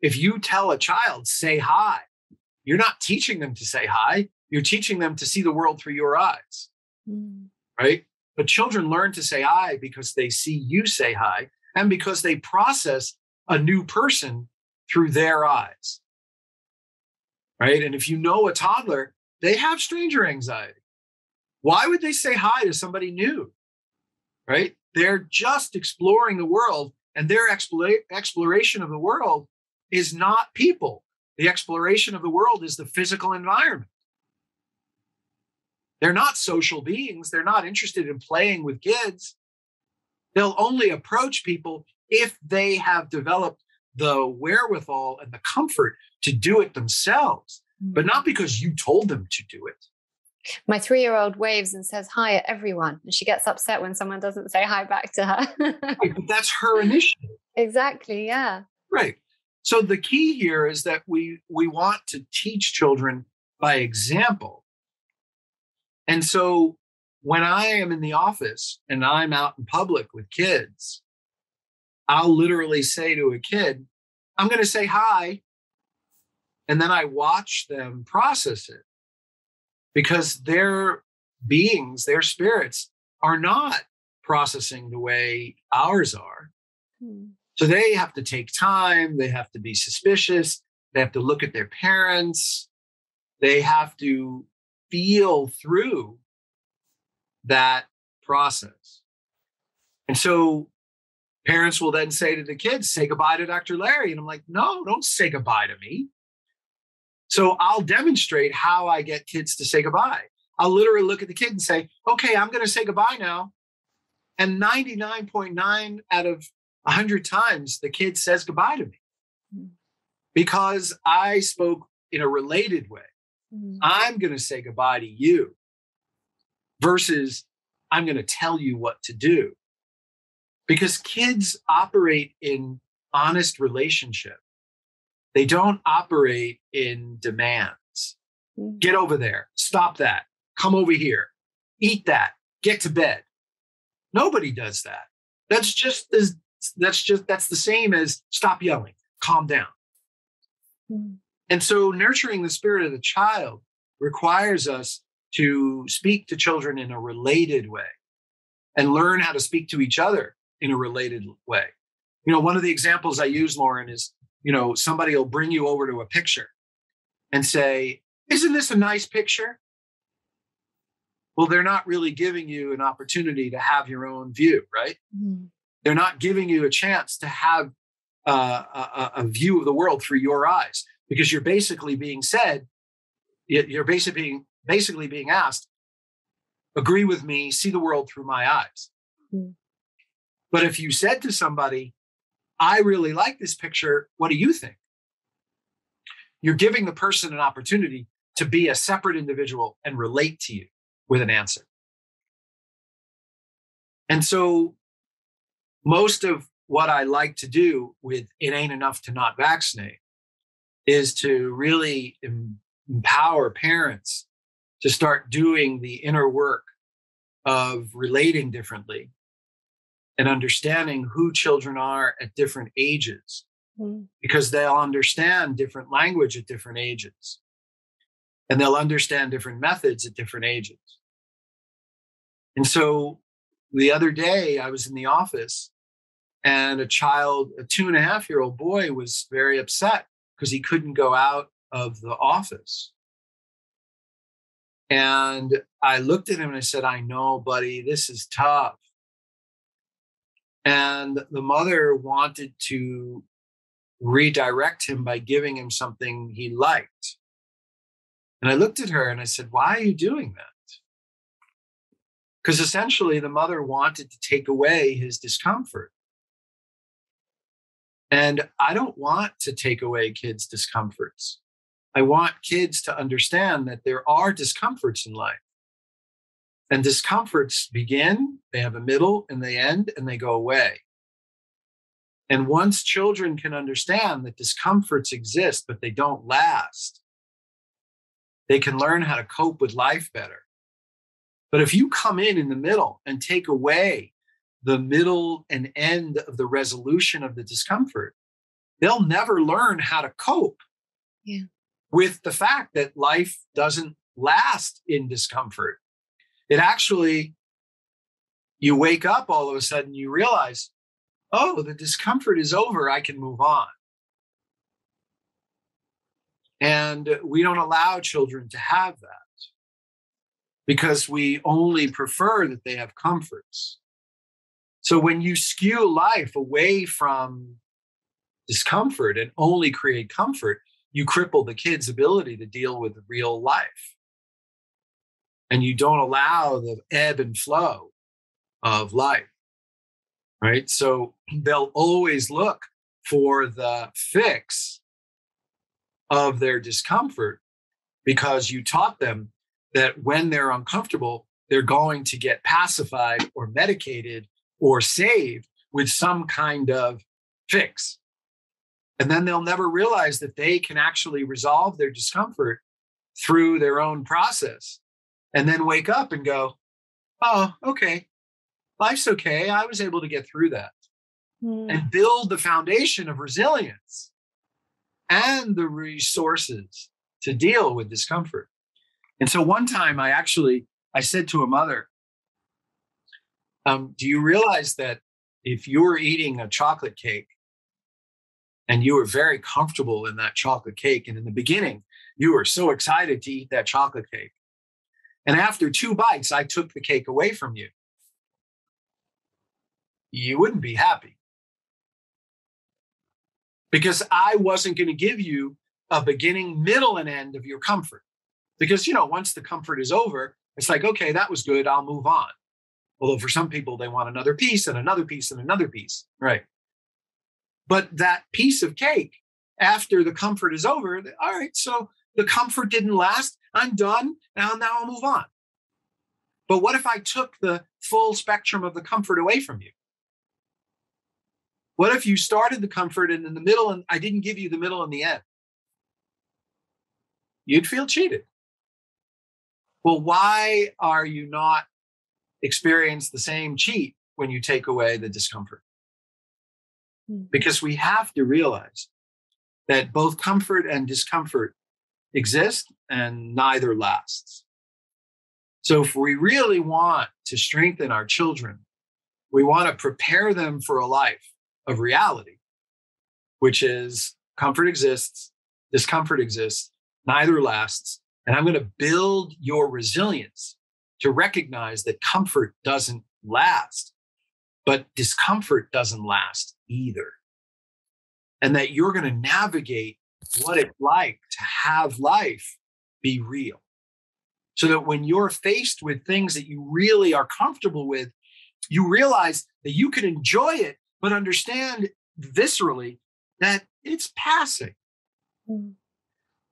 B: if you tell a child, say hi, you're not teaching them to say hi. You're teaching them to see the world through your eyes, right? But children learn to say hi because they see you say hi and because they process a new person through their eyes, right? And if you know a toddler, they have stranger anxiety. Why would they say hi to somebody new, right? They're just exploring the world, and their exploration of the world is not people. The exploration of the world is the physical environment. They're not social beings. They're not interested in playing with kids. They'll only approach people if they have developed the wherewithal and the comfort to do it themselves, but not because you told them to do it.
A: My 3-year-old waves and says hi at everyone, and she gets upset when someone doesn't say hi back to her.
B: Right, but that's her initiative.
A: Exactly, yeah.
B: Right. So the key here is that we want to teach children by example. And so when I am in the office and I'm out in public with kids, I'll literally say to a kid, I'm going to say hi. And then I watch them process it, because their beings, their spirits are not processing the way ours are. So they have to take time. They have to be suspicious. They have to look at their parents. They have to feel through that process. And so parents will then say to the kids, say goodbye to Dr. Larry. And I'm like, no, don't say goodbye to me. So I'll demonstrate how I get kids to say goodbye. I'll literally look at the kid and say, okay, I'm going to say goodbye now. And 99.9 out of 100 times, the kid says goodbye to me because I spoke in a related way. I'm going to say goodbye to you versus I'm going to tell you what to do. Because kids operate in honest relationship. They don't operate in demands. Get over there. Stop that. Come over here. Eat that. Get to bed. Nobody does that. That's the same as stop yelling. Calm down. And so nurturing the spirit of the child requires us to speak to children in a related way and learn how to speak to each other in a related way. You know, one of the examples I use, Lauren, is, you know, somebody will bring you over to a picture and say, isn't this a nice picture? Well, they're not really giving you an opportunity to have your own view, right? They're not giving you a chance to have a view of the world through your eyes, because you're basically being being asked, agree with me, see the world through my eyes. But if you said to somebody, I really like this picture, what do you think? You're giving the person an opportunity to be a separate individual and relate to you with an answer. And so most of what I like to do with It Ain't Enough to Not Vaccinate is to really empower parents to start doing the inner work of relating differently and understanding who children are at different ages, because they'll understand different language at different ages, and they'll understand different methods at different ages. And so the other day I was in the office, and a 2.5-year-old boy, was very upset because he couldn't go out of the office. And I looked at him and I said, I know, buddy, this is tough. And the mother wanted to redirect him by giving him something he liked. And I looked at her and I said, why are you doing that? Because essentially the mother wanted to take away his discomfort. And I don't want to take away kids' discomforts. I want kids to understand that there are discomforts in life. And discomforts begin, they have a middle and they end, and they go away. And once children can understand that discomforts exist, but they don't last, they can learn how to cope with life better. But if you come in the middle and take away the middle and end of the resolution of the discomfort, they'll never learn how to cope with the fact that life doesn't last in discomfort. It actually, you wake up all of a sudden, you realize, oh, the discomfort is over, I can move on. And we don't allow children to have that because we only prefer that they have comforts. So when you skew life away from discomfort and only create comfort, you cripple the kid's ability to deal with real life. And you don't allow the ebb and flow of life, right? So they'll always look for the fix of their discomfort because you taught them that when they're uncomfortable, they're going to get pacified or medicated or saved with some kind of fix. And then they'll never realize that they can actually resolve their discomfort through their own process and then wake up and go, oh, okay, life's okay. I was able to get through that and build the foundation of resilience and the resources to deal with discomfort. And so one time I said to a mother, do you realize that if you were eating a chocolate cake and you were very comfortable in that chocolate cake, and in the beginning, you were so excited to eat that chocolate cake, and after 2 bites, I took the cake away from you, you wouldn't be happy because I wasn't going to give you a beginning, middle, and end of your comfort. Because, once the comfort is over, it's like, okay, that was good, I'll move on. Although for some people, they want another piece and another piece and another piece, right? But that piece of cake, after the comfort is over, all right, so the comfort didn't last, I'm done, now I'll move on. But what if I took the full spectrum of the comfort away from you? What if you started the comfort and in the middle, and I didn't give you the middle and the end? You'd feel cheated. Well, why are you not experience the same cheat when you take away the discomfort? Because we have to realize that both comfort and discomfort exist and neither lasts. So if we really want to strengthen our children, we want to prepare them for a life of reality, which is comfort exists, discomfort exists, neither lasts. And I'm going to build your resilience to recognize that comfort doesn't last, but discomfort doesn't last either. And that you're going to navigate what it's like to have life be real. So that when you're faced with things that you really are comfortable with, you realize that you can enjoy it, but understand viscerally that it's passing.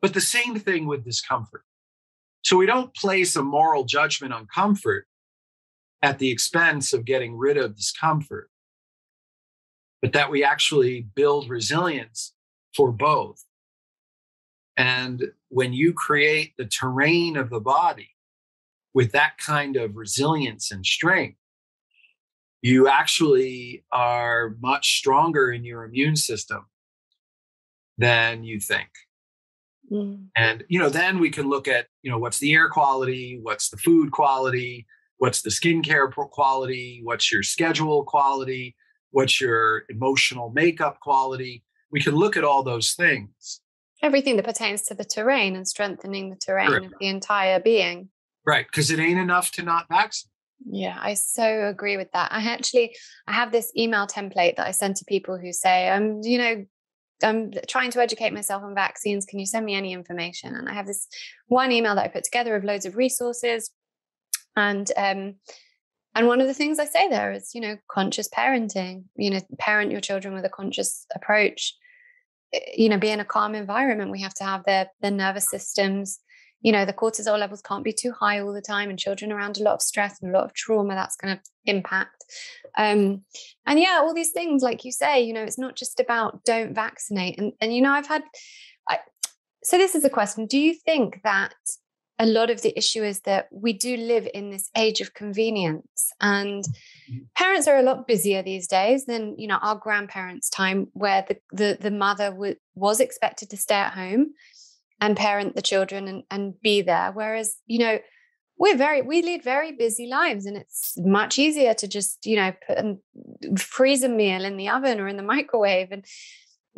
B: But the same thing with discomfort. So we don't place a moral judgment on comfort at the expense of getting rid of discomfort. but that we actually build resilience for both. And when you create the terrain of the body with that kind of resilience and strength, you actually are much stronger in your immune system than you think. And, then we can look at, what's the air quality, what's the food quality, what's the skincare quality, what's your schedule quality, what's your emotional makeup quality. We can look at all those things.
A: Everything that pertains to the terrain and strengthening the terrain
B: Correct.
A: of the entire being.
B: Right, because it ain't enough to not vaccinate.
A: Yeah, I so agree with that. I have this email template that I send to people who say, I'm trying to educate myself on vaccines. Can you send me any information? And I have this one email that I put together of loads of resources. And one of the things I say there is, conscious parenting, parent your children with a conscious approach, be in a calm environment. We have to have their nervous systems. The cortisol levels can't be too high all the time, and children around a lot of stress and a lot of trauma, that's going to impact. And yeah, all these things, like you say, it's not just about don't vaccinate. And so this is a question. Do you think that a lot of the issue is that we do live in this age of convenience, and parents are a lot busier these days than, our grandparents' time, where the mother was expected to stay at home and parent the children and be there. Whereas, we lead very busy lives, and it's much easier to just, put and freeze a meal in the oven or in the microwave. And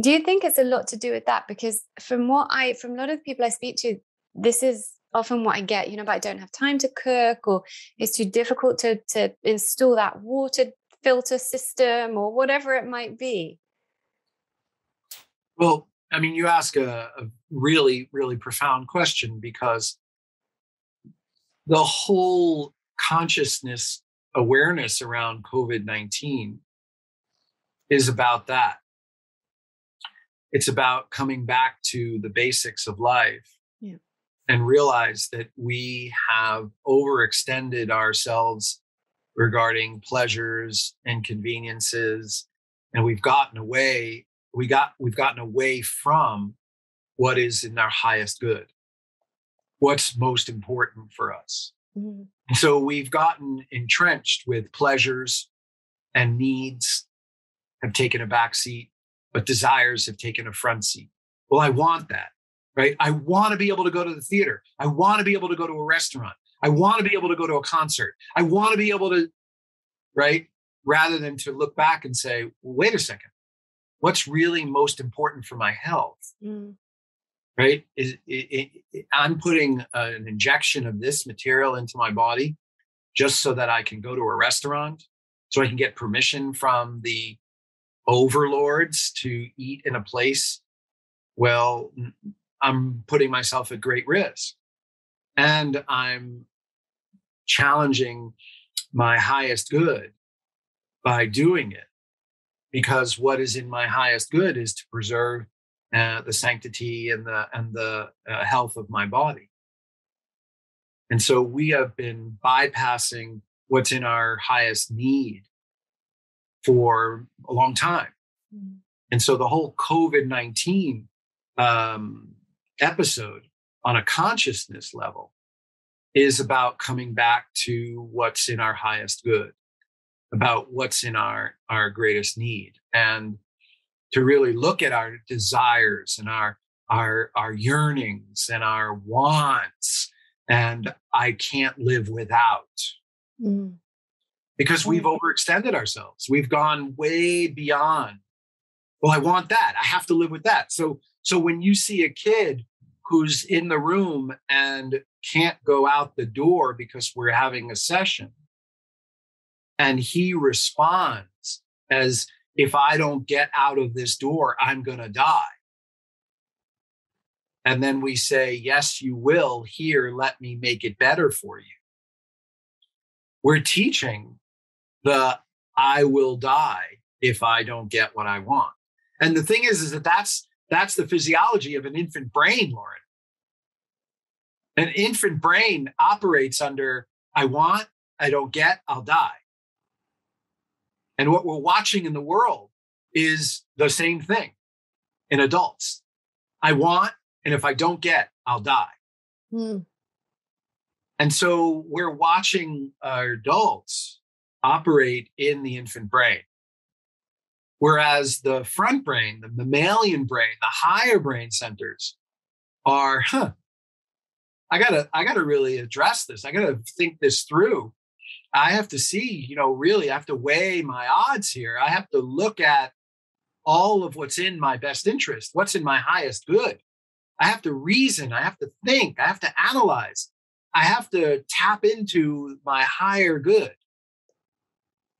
A: do you think it's a lot to do with that? Because from a lot of people I speak to, this is often what I get, but I don't have time to cook, or it's too difficult to install that water filter system, or whatever it might be.
B: Well, you ask a really, really profound question, because the whole consciousness awareness around COVID-19 is about that. It's about coming back to the basics of life.
A: Yeah.
B: And realize that we have overextended ourselves regarding pleasures and conveniences, and we've gotten away. We've gotten away from what is in our highest good, what's most important for us. Mm-hmm. And so we've gotten entrenched with pleasures, and needs have taken a back seat, but desires have taken a front seat. Well, I want that. Right? I want to be able to go to the theater. I want to be able to go to a restaurant. I want to be able to go to a concert. I want to be able to, right? Rather than to look back and say, well, wait a second, what's really most important for my health? Right? I'm putting an injection of this material into my body just so that I can go to a restaurant, so I can get permission from the overlords to eat in a place. Well, I'm putting myself at great risk, and I'm challenging my highest good by doing it, because what is in my highest good is to preserve the sanctity and the health of my body. And so we have been bypassing what's in our highest need for a long time. And so the whole COVID-19 episode on a consciousness level is about coming back to what's in our highest good, about what's in our greatest need, and to really look at our desires and our yearnings and our wants, and I can't live without. Because we've overextended ourselves. We've gone way beyond. Well, I want that. I have to live with that. So when you see a kid who's in the room and can't go out the door because we're having a session, and he responds as, if I don't get out of this door, I'm going to die. And then we say, yes, you will. Here, let me make it better for you. We're teaching the I will die if I don't get what I want. And the thing is that that's the physiology of an infant brain, Lauren. An infant brain operates under, I want, I don't get, I'll die. And what we're watching in the world is the same thing in adults. I want, and if I don't get, I'll die.
A: Mm.
B: And so we're watching our adults operate in the infant brain. Whereas the front brain, the mammalian brain, the higher brain centers are, I gotta really address this. I gotta think this through. I have to see, really, I have to weigh my odds here. I have to look at all of what's in my best interest, what's in my highest good. I have to reason, I have to think, I have to analyze, I have to tap into my higher good.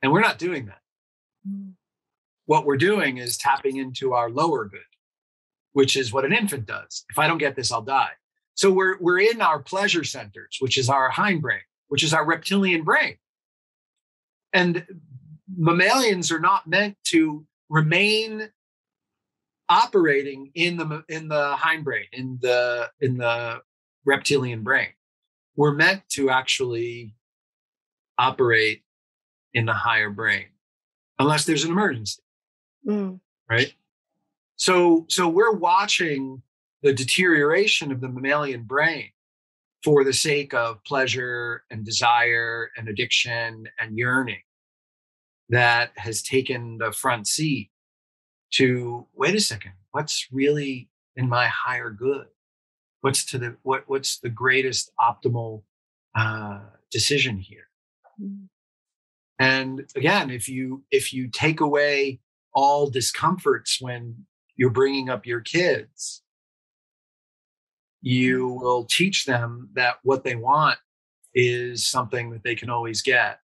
B: And we're not doing that. Mm. What we're doing is tapping into our lower good, which is what an infant does. If I don't get this, I'll die. So we're in our pleasure centers, which is our hindbrain, which is our reptilian brain. And mammalians are not meant to remain operating in the hindbrain, in the reptilian brain. We're meant to actually operate in the higher brain, unless there's an emergency. Mm. Right? So we're watching the deterioration of the mammalian brain for the sake of pleasure and desire and addiction and yearning that has taken the front seat to, wait a second, what's really in my higher good? What's the greatest optimal decision here? Mm. And again, if you take away all discomforts when you're bringing up your kids, you will teach them that what they want is something that they can always get,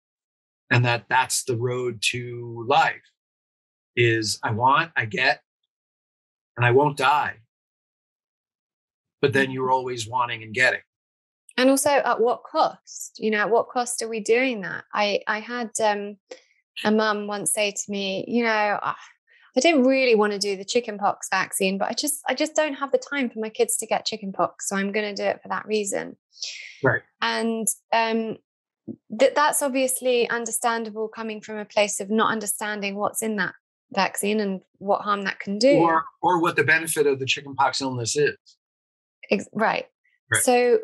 B: and that's the road to life. Is I want, I get, and I won't die. But then you're always wanting and getting.
A: And also, at what cost? At what cost are we doing that? I had a mum once say to me, I didn't really want to do the chickenpox vaccine, but I just don't have the time for my kids to get chickenpox, so I'm going to do it for that reason.
B: Right.
A: And that's obviously understandable, coming from a place of not understanding what's in that vaccine and what harm that can do,
B: or what the benefit of the chickenpox illness is.
A: Right. So,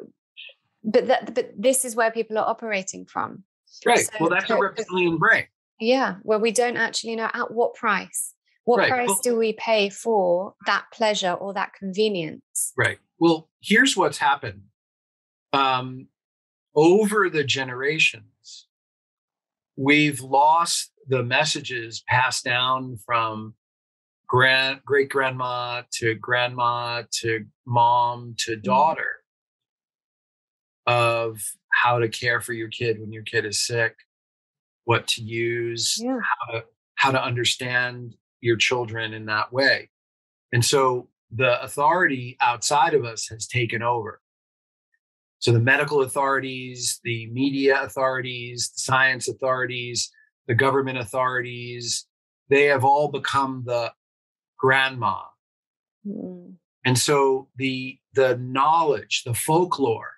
A: but this is where people are operating from.
B: Right. So, well, that's a reptilian brain.
A: Yeah. Well, we don't actually know at what price. What price do we pay for that pleasure or that convenience?
B: Right. Well, here's what's happened. Over the generations, we've lost the messages passed down from great grandma to mom to daughter of how to care for your kid when your kid is sick, what to use, how to understand your children in that way. And so the authority outside of us has taken over. So the medical authorities, the media authorities, the science authorities, the government authorities, they have all become the grandma. Mm. And so the knowledge, the folklore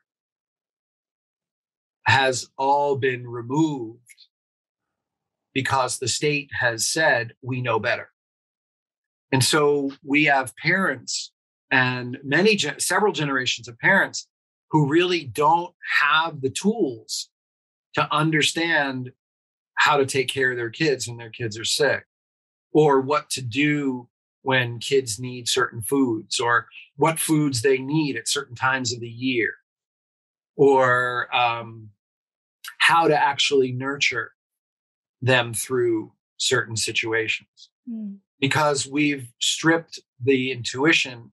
B: has all been removed because the state has said, we know better. And so we have parents and several generations of parents who really don't have the tools to understand how to take care of their kids when their kids are sick, or what to do when kids need certain foods, or what foods they need at certain times of the year, or how to actually nurture them through certain situations. Mm. Because we've stripped the intuition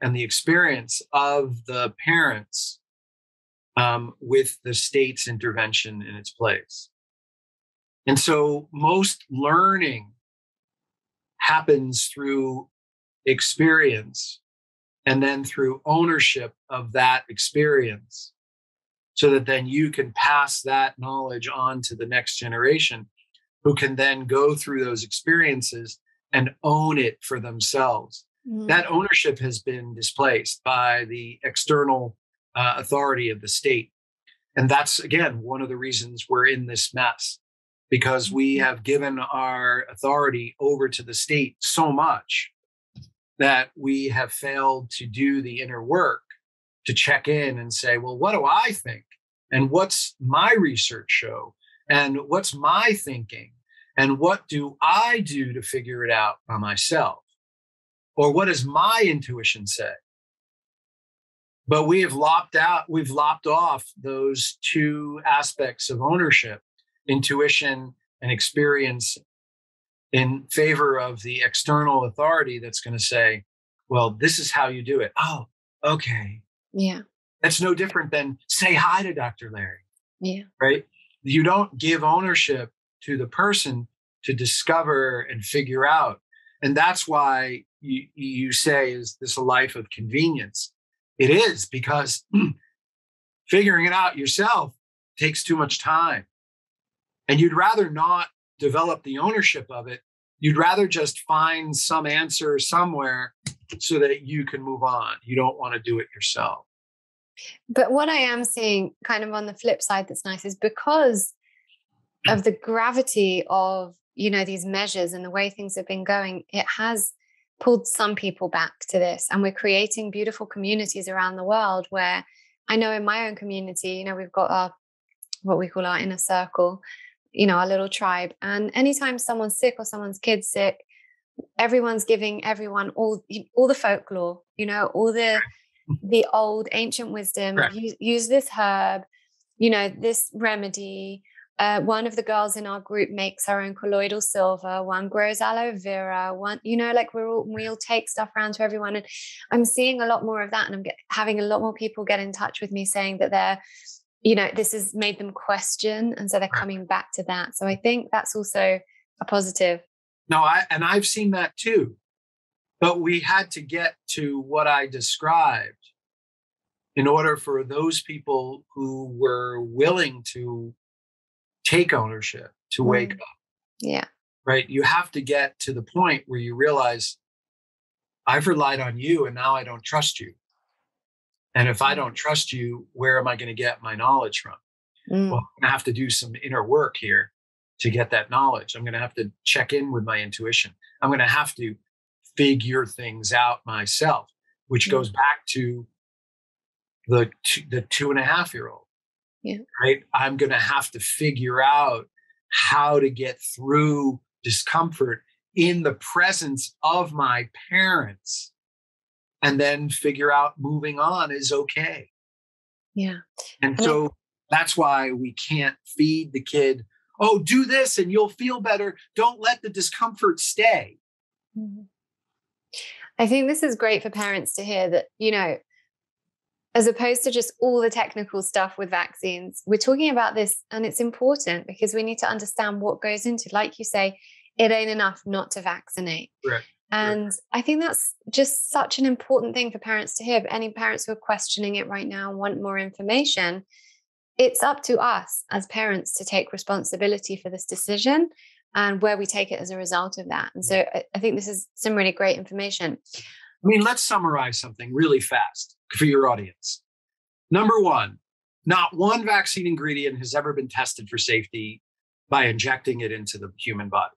B: and the experience of the parents with the state's intervention in its place. And so most learning happens through experience and then through ownership of that experience, so that then you can pass that knowledge on to the next generation, who can then go through those experiences and own it for themselves. Mm. That ownership has been displaced by the external authority of the state. And that's, again, one of the reasons we're in this mess, because we have given our authority over to the state so much that we have failed to do the inner work to check in and say, well, what do I think? And what's my research show? And what's my thinking? And what do I do to figure it out by myself? Or what does my intuition say? But we've lopped off those two aspects of ownership, intuition and experience, in favor of the external authority that's going to say, well, this is how you do it. Oh, okay.
A: Yeah.
B: That's no different than say hi to Dr. Larry.
A: Yeah.
B: Right? You don't give ownership to the person to discover and figure out. And that's why you say, is this a life of convenience? It is, because figuring it out yourself takes too much time. And you'd rather not develop the ownership of it. You'd rather just find some answer somewhere so that you can move on. You don't want to do it yourself.
A: But what I am seeing kind of on the flip side that's nice is because of the gravity of, these measures and the way things have been going, it has pulled some people back to this. And we're creating beautiful communities around the world where I know in my own community, we've got what we call our inner circle, our little tribe. And anytime someone's sick or someone's kid's sick, everyone's giving everyone all the folklore, all the old ancient wisdom.
B: Correct.
A: Use this herb, this remedy. One of the girls in our group makes her own colloidal silver. One grows aloe vera. One, we all take stuff around to everyone. And I'm seeing a lot more of that. And I'm having a lot more people get in touch with me saying that they're, this has made them question. And so they're coming back to that. So I think that's also a positive.
B: No, I've seen that too. But we had to get to what I described in order for those people who were willing to take ownership to wake up.
A: Yeah.
B: Right. You have to get to the point where you realize I've relied on you and now I don't trust you. And if I don't trust you, where am I going to get my knowledge from? Well, I'm going to have to do some inner work here to get that knowledge. I'm going to have to check in with my intuition. I'm going to have to figure things out myself, which goes back to the 2.5-year-old.
A: Yeah.
B: Right. I'm going to have to figure out how to get through discomfort in the presence of my parents, and then figure out moving on is okay.
A: Yeah.
B: And so that's why we can't feed the kid, oh, do this and you'll feel better. Don't let the discomfort stay.
A: Mm-hmm. I think this is great for parents to hear that, as opposed to just all the technical stuff with vaccines, we're talking about this, and it's important because we need to understand what goes into, like you say, it ain't enough not to vaccinate.
B: Right.
A: And I think that's just such an important thing for parents to hear. But any parents who are questioning it right now and want more information, it's up to us as parents to take responsibility for this decision and where we take it as a result of that. And so I think this is some really great information.
B: Let's summarize something really fast for your audience. Number one, not one vaccine ingredient has ever been tested for safety by injecting it into the human body.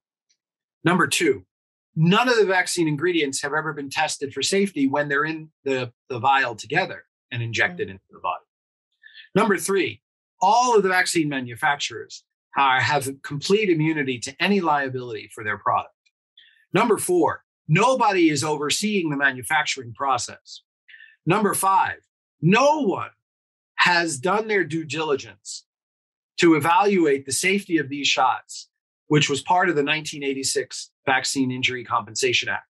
B: Number two, none of the vaccine ingredients have ever been tested for safety when they're in the vial together and injected into the body. Number three, all of the vaccine manufacturers have complete immunity to any liability for their product. Number four, nobody is overseeing the manufacturing process. Number five, no one has done their due diligence to evaluate the safety of these shots, which was part of the 1986 Vaccine Injury Compensation Act,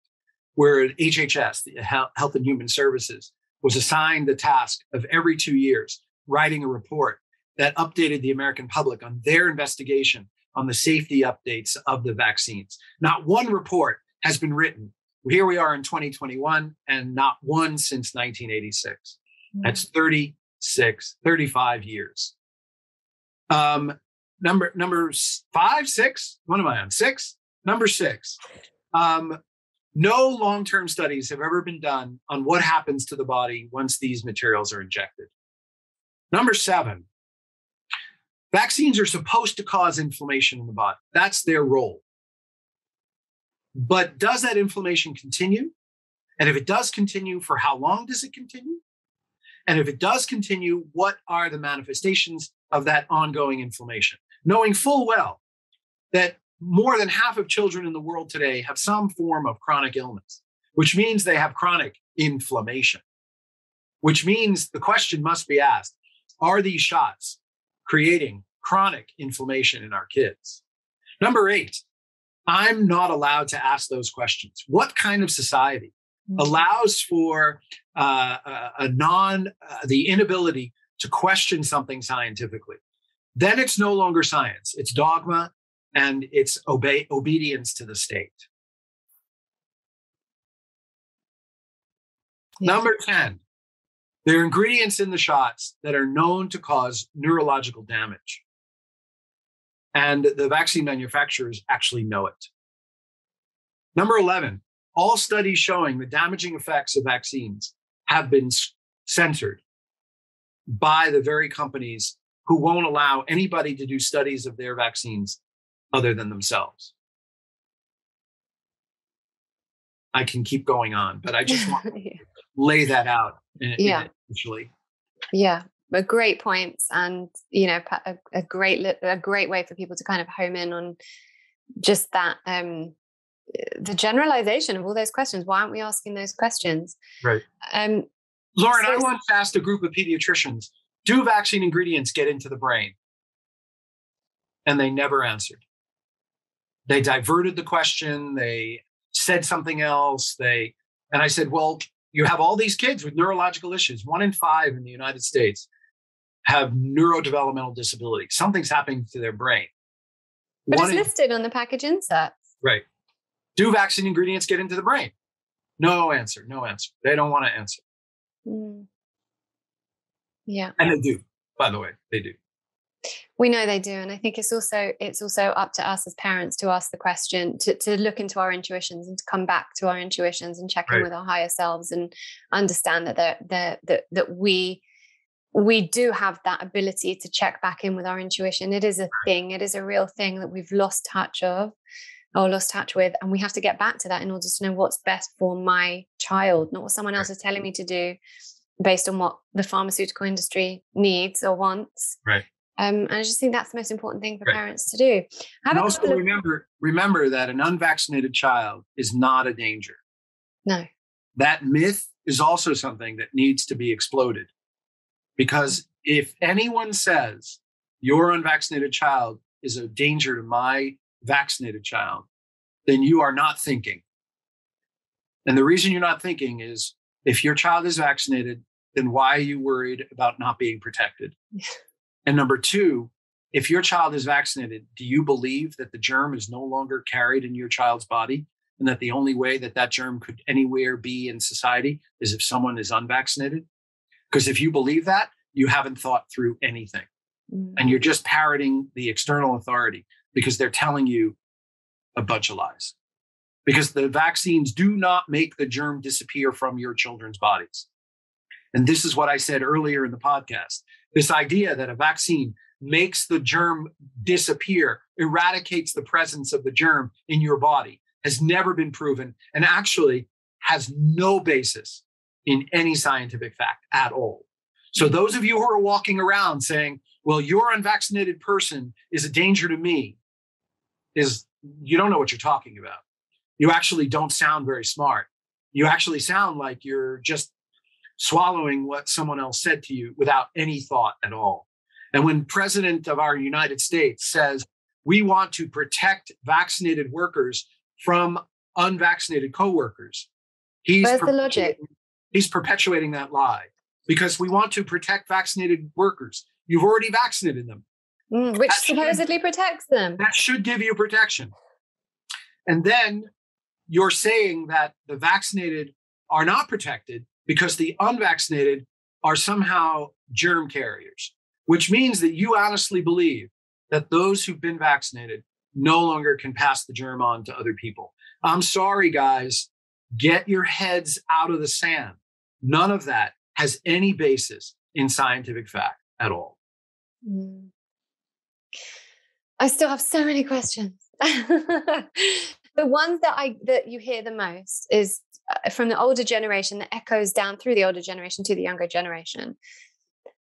B: where HHS, the Health and Human Services, was assigned the task of every 2 years writing a report that updated the American public on their investigation on the safety updates of the vaccines. Not one report has been written. Here we are in 2021, and not one since 1986. That's 35 years. Number 5, 6. What am I on? 6? Number 6. No long-term studies have ever been done on what happens to the body once these materials are injected. Number 7. Vaccines are supposed to cause inflammation in the body. That's their role. But does that inflammation continue? And if it does continue, for how long does it continue? And if it does continue, what are the manifestations of that ongoing inflammation? Knowing full well that more than half of children in the world today have some form of chronic illness, which means they have chronic inflammation, which means the question must be asked, are these shots creating chronic inflammation in our kids? Number 8, I'm not allowed to ask those questions. What kind of society allows for the inability to question something scientifically? Then it's no longer science. It's dogma and it's obedience to the state. Yeah. Number 10, there are ingredients in the shots that are known to cause neurological damage. And the vaccine manufacturers actually know it. Number 11, all studies showing the damaging effects of vaccines have been censored by the very companies who won't allow anybody to do studies of their vaccines other than themselves. I can keep going on, but I just want to lay that out initially.
A: Yeah, but great points, and a great way for people to kind of home in on just that the generalization of all those questions. Why aren't we asking those questions?
B: Right. Lauren, I once asked a group of pediatricians, do vaccine ingredients get into the brain? And they never answered. They diverted the question. They said something else. And I said, well, you have all these kids with neurological issues. 1 in 5 in the United States have neurodevelopmental disability. Something's happening to their brain.
A: But it's listed on the package inserts.
B: Right. Do vaccine ingredients get into the brain? No answer. They don't want to answer.
A: Yeah.
B: And they do, by the way, they do.
A: We know they do. And I think it's also up to us as parents to ask the question, to look into our intuitions and to come back to our intuitions and check in with our higher selves and understand that we do have that ability to check back in with our intuition. It is a thing. It is a real thing that we've lost touch with. And we have to get back to that in order to know what's best for my child, not what someone else is telling me to do based on what the pharmaceutical industry needs or wants.
B: Right.
A: And I just think that's the most important thing for parents to do.
B: And also remember that an unvaccinated child is not a danger.
A: No.
B: That myth is also something that needs to be exploded. Because if anyone says your unvaccinated child is a danger to my vaccinated child, then you are not thinking. And the reason you're not thinking is if your child is vaccinated, then why are you worried about not being protected? And number 2, if your child is vaccinated, do you believe that the germ is no longer carried in your child's body and that the only way that germ could anywhere be in society is if someone is unvaccinated? Because if you believe that, you haven't thought through anything. And you're just parroting the external authority because they're telling you a bunch of lies. Because the vaccines do not make the germ disappear from your children's bodies. And this is what I said earlier in the podcast. This idea that a vaccine makes the germ disappear, eradicates the presence of the germ in your body, has never been proven and actually has no basis in any scientific fact at all. So those of you who are walking around saying, well, your unvaccinated person is a danger to me, you don't know what you're talking about. You actually don't sound very smart. You actually sound like you're just swallowing what someone else said to you without any thought at all. And when President of our United States says, we want to protect vaccinated workers from unvaccinated coworkers,
A: where's the logic?
B: He's perpetuating that lie because we want to protect vaccinated workers. You've already vaccinated them.
A: Which supposedly protects them.
B: That should give you protection. And then you're saying that the vaccinated are not protected because the unvaccinated are somehow germ carriers, which means that you honestly believe that those who've been vaccinated no longer can pass the germ on to other people. I'm sorry, guys. Get your heads out of the sand. None of that has any basis in scientific fact at all.
A: I still have so many questions. The ones that you hear the most is from the older generation, that echoes down through the older generation to the younger generation.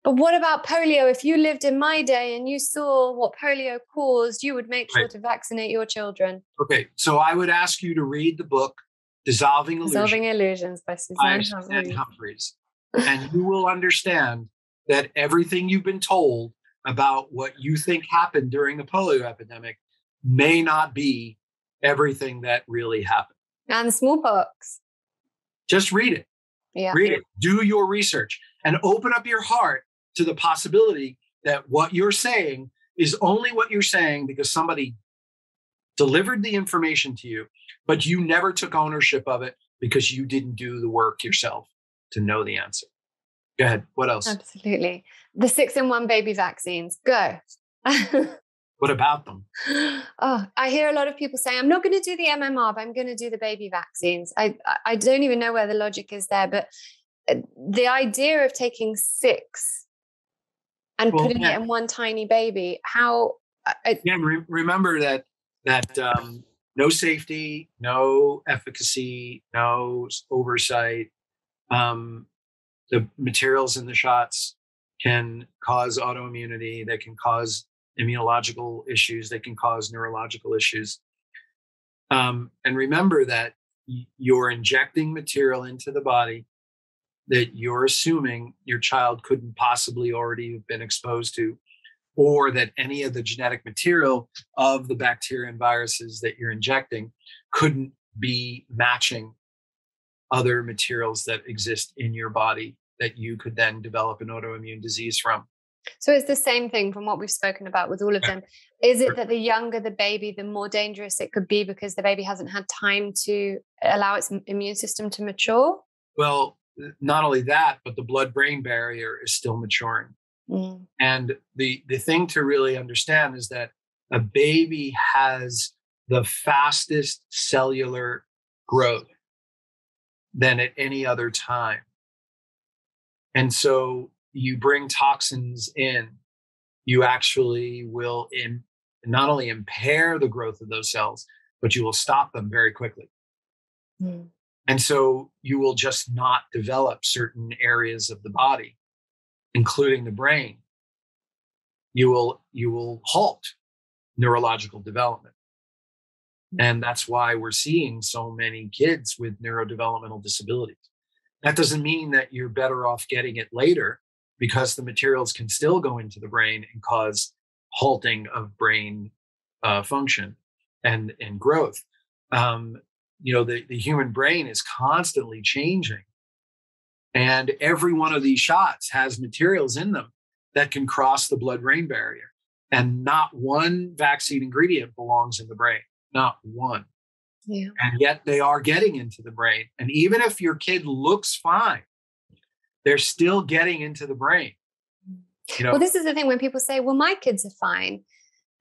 A: But what about polio? If you lived in my day and you saw what polio caused, you would make sure to vaccinate your children.
B: Okay, so I would ask you to read the book Dissolving
A: Illusions by Suzanne
B: Humphreys. And you will understand that everything you've been told about what you think happened during the polio epidemic may not be everything that really happened.
A: And smallpox.
B: Just read it.
A: Yeah.
B: Read it. Do your research and open up your heart to the possibility that what you're saying is only what you're saying because somebody delivered the information to you, but you never took ownership of it because you didn't do the work yourself to know the answer. Go ahead. What else?
A: Absolutely. The 6-in-1 baby vaccines. Go.
B: What about them?
A: Oh, I hear a lot of people say, I'm not going to do the MMR, but I'm going to do the baby vaccines. I don't even know where the logic is there, but the idea of taking 6 and putting it in one tiny baby, how...
B: remember that no safety, no efficacy, no oversight. The materials in the shots can cause autoimmunity. They can cause immunological issues. They can cause neurological issues. And remember that you're injecting material into the body that you're assuming your child couldn't possibly already have been exposed to, or that any of the genetic material of the bacteria and viruses that you're injecting couldn't be matching other materials that exist in your body that you could then develop an autoimmune disease from.
A: So it's the same thing from what we've spoken about with all of them. Is it that the younger the baby, the more dangerous it could be because the baby hasn't had time to allow its immune system to mature?
B: Well, not only that, but the blood-brain barrier is still maturing. Mm. And the thing to really understand is that a baby has the fastest cellular growth than at any other time. And so you bring toxins in, you actually will not only impair the growth of those cells, but you will stop them very quickly. Mm. And so you will just not develop certain areas of the body, including the brain. You will halt neurological development. And that's why we're seeing so many kids with neurodevelopmental disabilities. That doesn't mean that you're better off getting it later, because the materials can still go into the brain and cause halting of brain function and growth. The human brain is constantly changing. And every one of these shots has materials in them that can cross the blood-brain barrier. And not one vaccine ingredient belongs in the brain. Not one. Yeah. And yet they are getting into the brain. And even if your kid looks fine, they're still getting into the brain.
A: Well, this is the thing when people say, well, my kids are fine.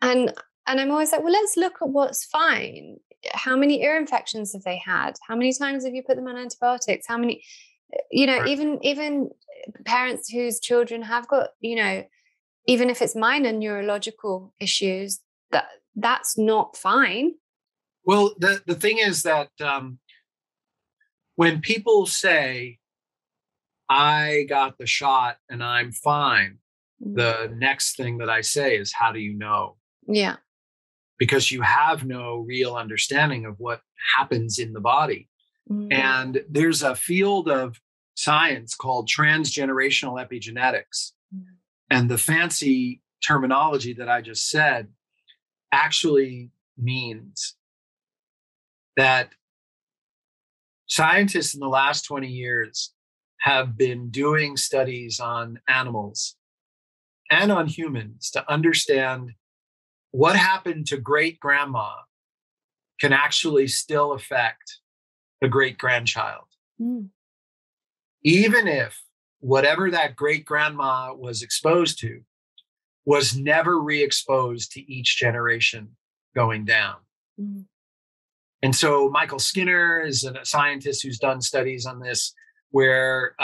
A: And I'm always like, well, let's look at what's fine. How many ear infections have they had? How many times have you put them on antibiotics? How many, right. even parents whose children have got, even if it's minor neurological issues, that's not fine.
B: Well, the thing is that when people say, I got the shot and I'm fine, the next thing that I say is, how do you know?
A: Yeah.
B: Because you have no real understanding of what happens in the body. Mm. And there's a field of science called transgenerational epigenetics. Mm. And the fancy terminology that I just said actually means that scientists in the last 20 years have been doing studies on animals and on humans to understand what happened to great grandma can actually still affect the great grandchild. Mm. Even if whatever that great grandma was exposed to was never re-exposed to each generation going down. Mm. And so Michael Skinner is a scientist who's done studies on this where,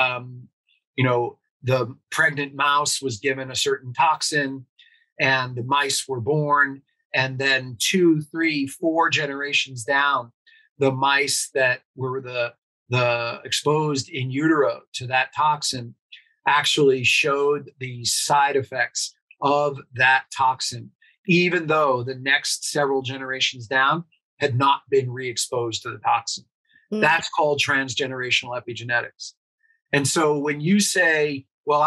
B: the pregnant mouse was given a certain toxin and the mice were born. And then 2, 3, 4 generations down, the mice that were the exposed in utero to that toxin actually showed the side effects of that toxin, even though the next several generations down had not been re-exposed to the toxin. That's called transgenerational epigenetics. And so when you say, well,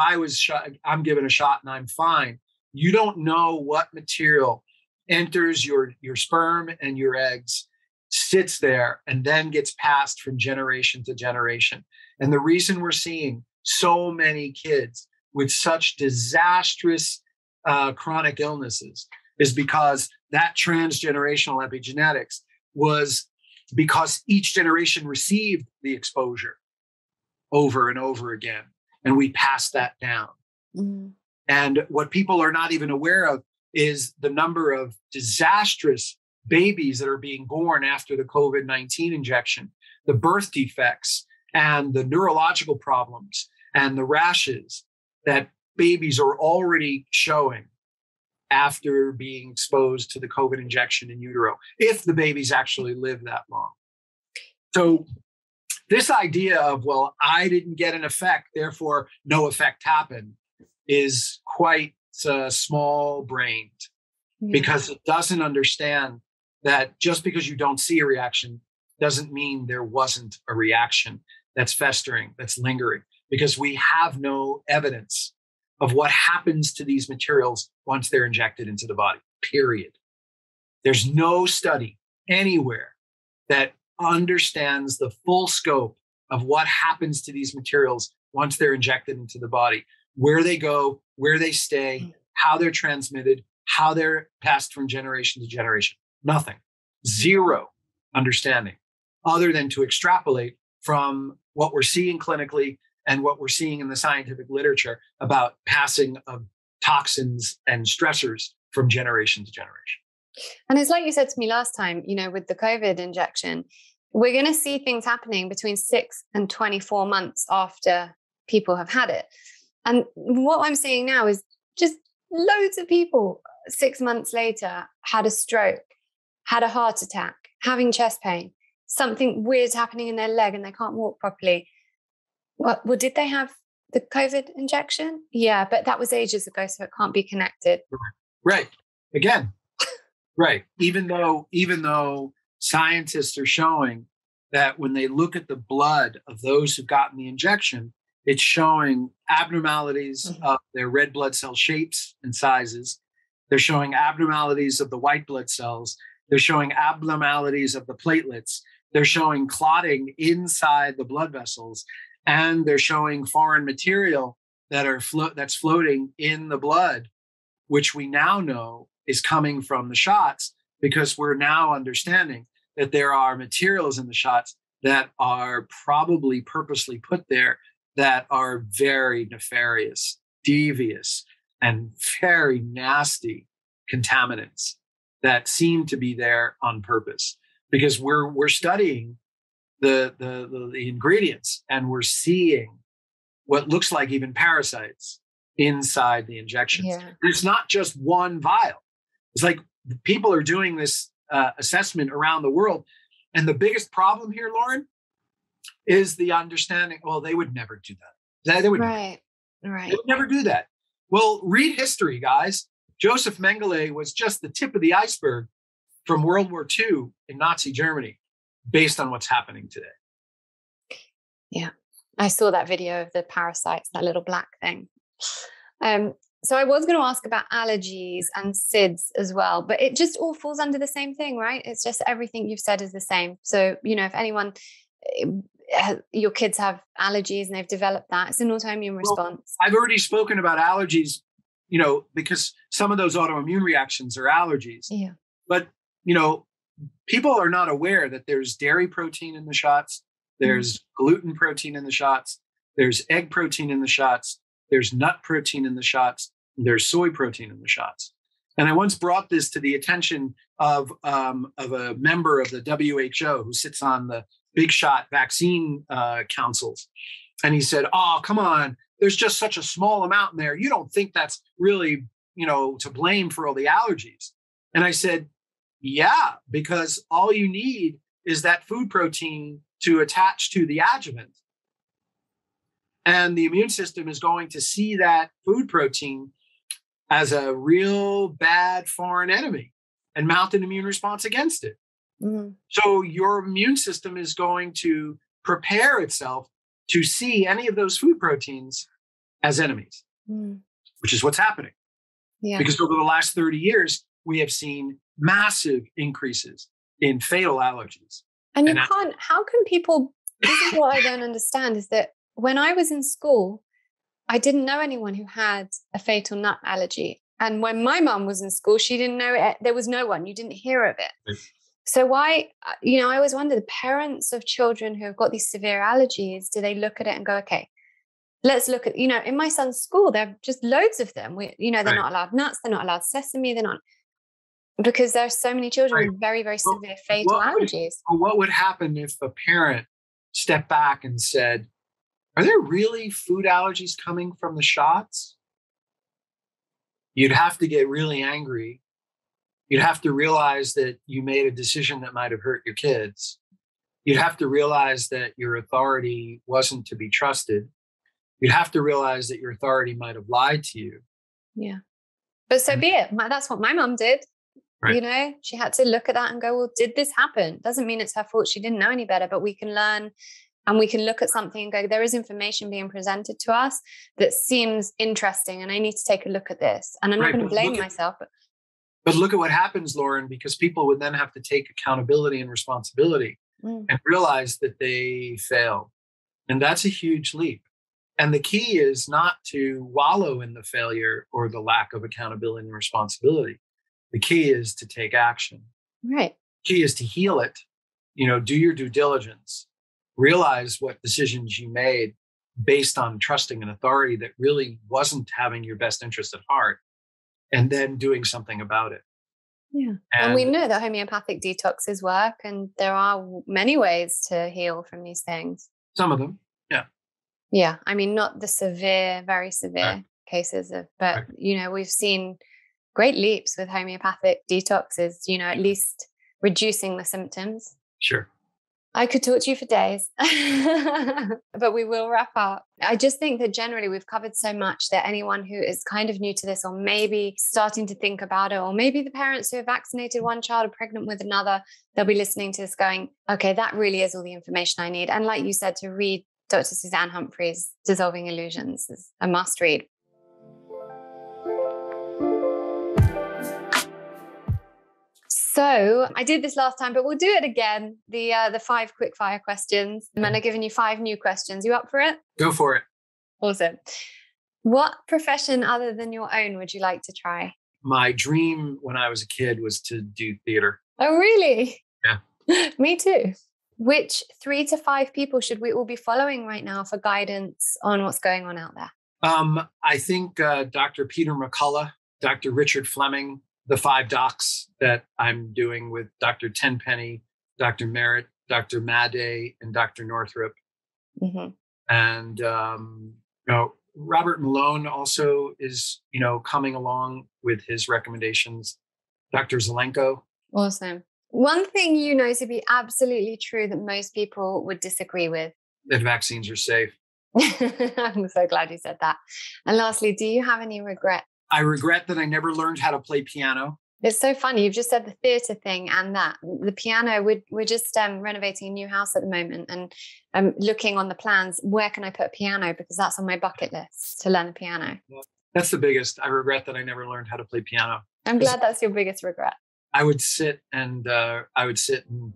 B: I'm given a shot and I'm fine, you don't know what material enters your sperm and your eggs, sits there, and then gets passed from generation to generation. And the reason we're seeing so many kids with such disastrous chronic illnesses is because that transgenerational epigenetics was because each generation received the exposure over and over again, and we passed that down. And what people are not even aware of is the number of disastrous babies that are being born after the COVID-19 injection, the birth defects and the neurological problems and the rashes that babies are already showing after being exposed to the COVID injection in utero, if the babies actually live that long. So this idea of, well, I didn't get an effect, therefore no effect happened, is quite small-brained, because it doesn't understand that just because you don't see a reaction doesn't mean there wasn't a reaction that's festering, that's lingering, because we have no evidence of what happens to these materials once they're injected into the body, period. There's no study anywhere that understands the full scope of what happens to these materials once they're injected into the body, where they go, where they stay, how they're transmitted, how they're passed from generation to generation. Nothing. Zero understanding, other than to extrapolate from what we're seeing clinically and what we're seeing in the scientific literature about passing of toxins and stressors from generation to generation.
A: And it's like you said to me last time, with the COVID injection, we're going to see things happening between 6 and 24 months after people have had it. And what I'm seeing now is just loads of people 6 months later had a stroke, had a heart attack, having chest pain, something weird happening in their leg and they can't walk properly. Well, did they have the COVID injection? Yeah, but that was ages ago, so it can't be connected.
B: Right. Again, right. Even though scientists are showing that when they look at the blood of those who've gotten the injection, it's showing abnormalities of their red blood cell shapes and sizes. They're showing abnormalities of the white blood cells. They're showing abnormalities of the platelets. They're showing clotting inside the blood vessels. And they're showing foreign material that's floating in the blood, which we now know is coming from the shots, because we're now understanding that there are materials in the shots that are probably purposely put there that are very nefarious, devious, and very nasty contaminants that seem to be there on purpose, because we're studying the ingredients, and we're seeing what looks like even parasites inside the injections. Yeah. It's not just one vial. It's like people are doing this assessment around the world. And the biggest problem here, Lauren, is the understanding, well, they would never do that. They would never do that. Well, read history, guys. Joseph Mengele was just the tip of the iceberg from World War II in Nazi Germany, based on what's happening today.
A: Yeah, I saw that video of the parasites, that little black thing. So I was going to ask about allergies and SIDS as well, but it just all falls under the same thing, right? It's just everything you've said is the same. So, if anyone, your kids have allergies and they've developed that, it's an autoimmune response.
B: I've already spoken about allergies, because some of those autoimmune reactions are allergies.
A: Yeah.
B: But, people are not aware that there's dairy protein in the shots, there's gluten protein in the shots, there's egg protein in the shots, there's nut protein in the shots, there's soy protein in the shots. And I once brought this to the attention of a member of the WHO who sits on the big shot vaccine councils. And he said, oh, come on, there's just such a small amount in there. You don't think that's really, to blame for all the allergies. And I said, yeah, because all you need is that food protein to attach to the adjuvant. And the immune system is going to see that food protein as a real bad foreign enemy and mount an immune response against it. Mm-hmm. So your immune system is going to prepare itself to see any of those food proteins as enemies, which is what's happening. Yeah. Because over the last 30 years, we have seen massive increases in fatal allergies.
A: And how can people, this is what I don't understand, is that when I was in school, I didn't know anyone who had a fatal nut allergy. And when my mum was in school, she didn't know it. There was no one, you didn't hear of it. Right. So why, I always wonder, the parents of children who have got these severe allergies, do they look at it and go, okay, let's look at, in my son's school, there are just loads of them. They're not allowed nuts, they're not allowed sesame, they're not, because there are so many children with very, very severe fatal allergies.
B: What would happen if a parent stepped back and said, are there really food allergies coming from the shots? You'd have to get really angry. You'd have to realize that you made a decision that might have hurt your kids. You'd have to realize that your authority wasn't to be trusted. You'd have to realize that your authority might have lied to you.
A: Yeah. But so be it. That's what my mom did. Right. She had to look at that and go, well, did this happen? Doesn't mean it's her fault. She didn't know any better, but we can learn and we can look at something and go, there is information being presented to us that seems interesting and I need to take a look at this. And I'm not going to blame myself.
B: But look at what happens, Lauren, because people would then have to take accountability and responsibility and realize that they failed. And that's a huge leap. And the key is not to wallow in the failure or the lack of accountability and responsibility. The key is to take action.
A: Right.
B: The key is to heal it. Do your due diligence. Realize what decisions you made based on trusting an authority that really wasn't having your best interest at heart, and then doing something about it.
A: Yeah. And we know that homeopathic detoxes work, and there are many ways to heal from these things.
B: Some of them. Yeah.
A: Yeah. I mean, not the severe, very severe cases but we've seen great leaps with homeopathic detoxes, at least reducing the symptoms.
B: Sure.
A: I could talk to you for days, but we will wrap up. I just think that generally we've covered so much that anyone who is kind of new to this, or maybe starting to think about it, or maybe the parents who have vaccinated one child are pregnant with another, they'll be listening to this going, okay, that really is all the information I need. And like you said, to read Dr. Suzanne Humphrey's Dissolving Illusions is a must read. So I did this last time, but we'll do it again. The 5 quick fire questions. And I've given you 5 new questions. You up for it?
B: Go for it.
A: Awesome. What profession other than your own would you like to try?
B: My dream when I was a kid was to do theater.
A: Oh, really?
B: Yeah.
A: Me too. Which 3 to 5 people should we all be following right now for guidance on what's going on out there?
B: I think Dr. Peter McCullough, Dr. Richard Fleming, the 5 docs that I'm doing with Dr. Tenpenny, Dr. Merritt, Dr. Madday, and Dr. Northrup. Mm-hmm. And, Robert Malone also is, coming along with his recommendations. Dr. Zelenko.
A: Awesome. One thing to be absolutely true that most people would disagree with.
B: That vaccines are safe.
A: I'm so glad you said that. And lastly, do you have any regret?
B: I regret that I never learned how to play piano.
A: It's so funny. You've just said the theatre thing and that. The piano, we're just renovating a new house at the moment, and I'm looking on the plans, where can I put a piano? Because that's on my bucket list, to learn the piano.
B: That's the biggest. I regret that I never learned how to play piano.
A: I'm glad that's your biggest regret.
B: I would sit and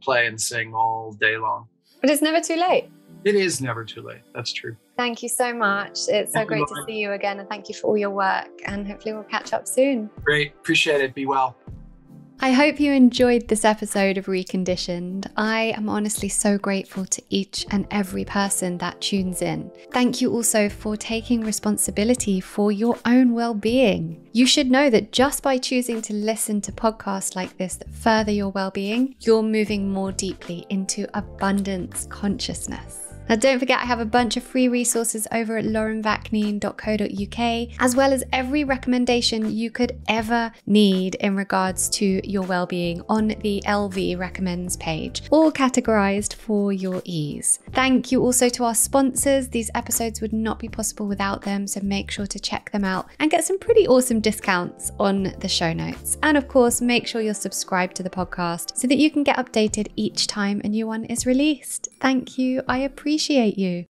B: play and sing all day long.
A: But it's never too late.
B: It is never too late. That's true.
A: Thank you so much. It's so great to see you again. And thank you for all your work. And hopefully we'll catch up soon.
B: Great. Appreciate it. Be well.
A: I hope you enjoyed this episode of Reconditioned. I am honestly so grateful to each and every person that tunes in. Thank you also for taking responsibility for your own well-being. You should know that just by choosing to listen to podcasts like this that further your well-being, you're moving more deeply into abundance consciousness. Now, don't forget, I have a bunch of free resources over at laurenvakneen.co.uk, as well as every recommendation you could ever need in regards to your well-being on the LV Recommends page, all categorized for your ease. Thank you also to our sponsors. These episodes would not be possible without them, so make sure to check them out and get some pretty awesome discounts on the show notes. And of course, make sure you're subscribed to the podcast so that you can get updated each time a new one is released. Thank you. I appreciate you.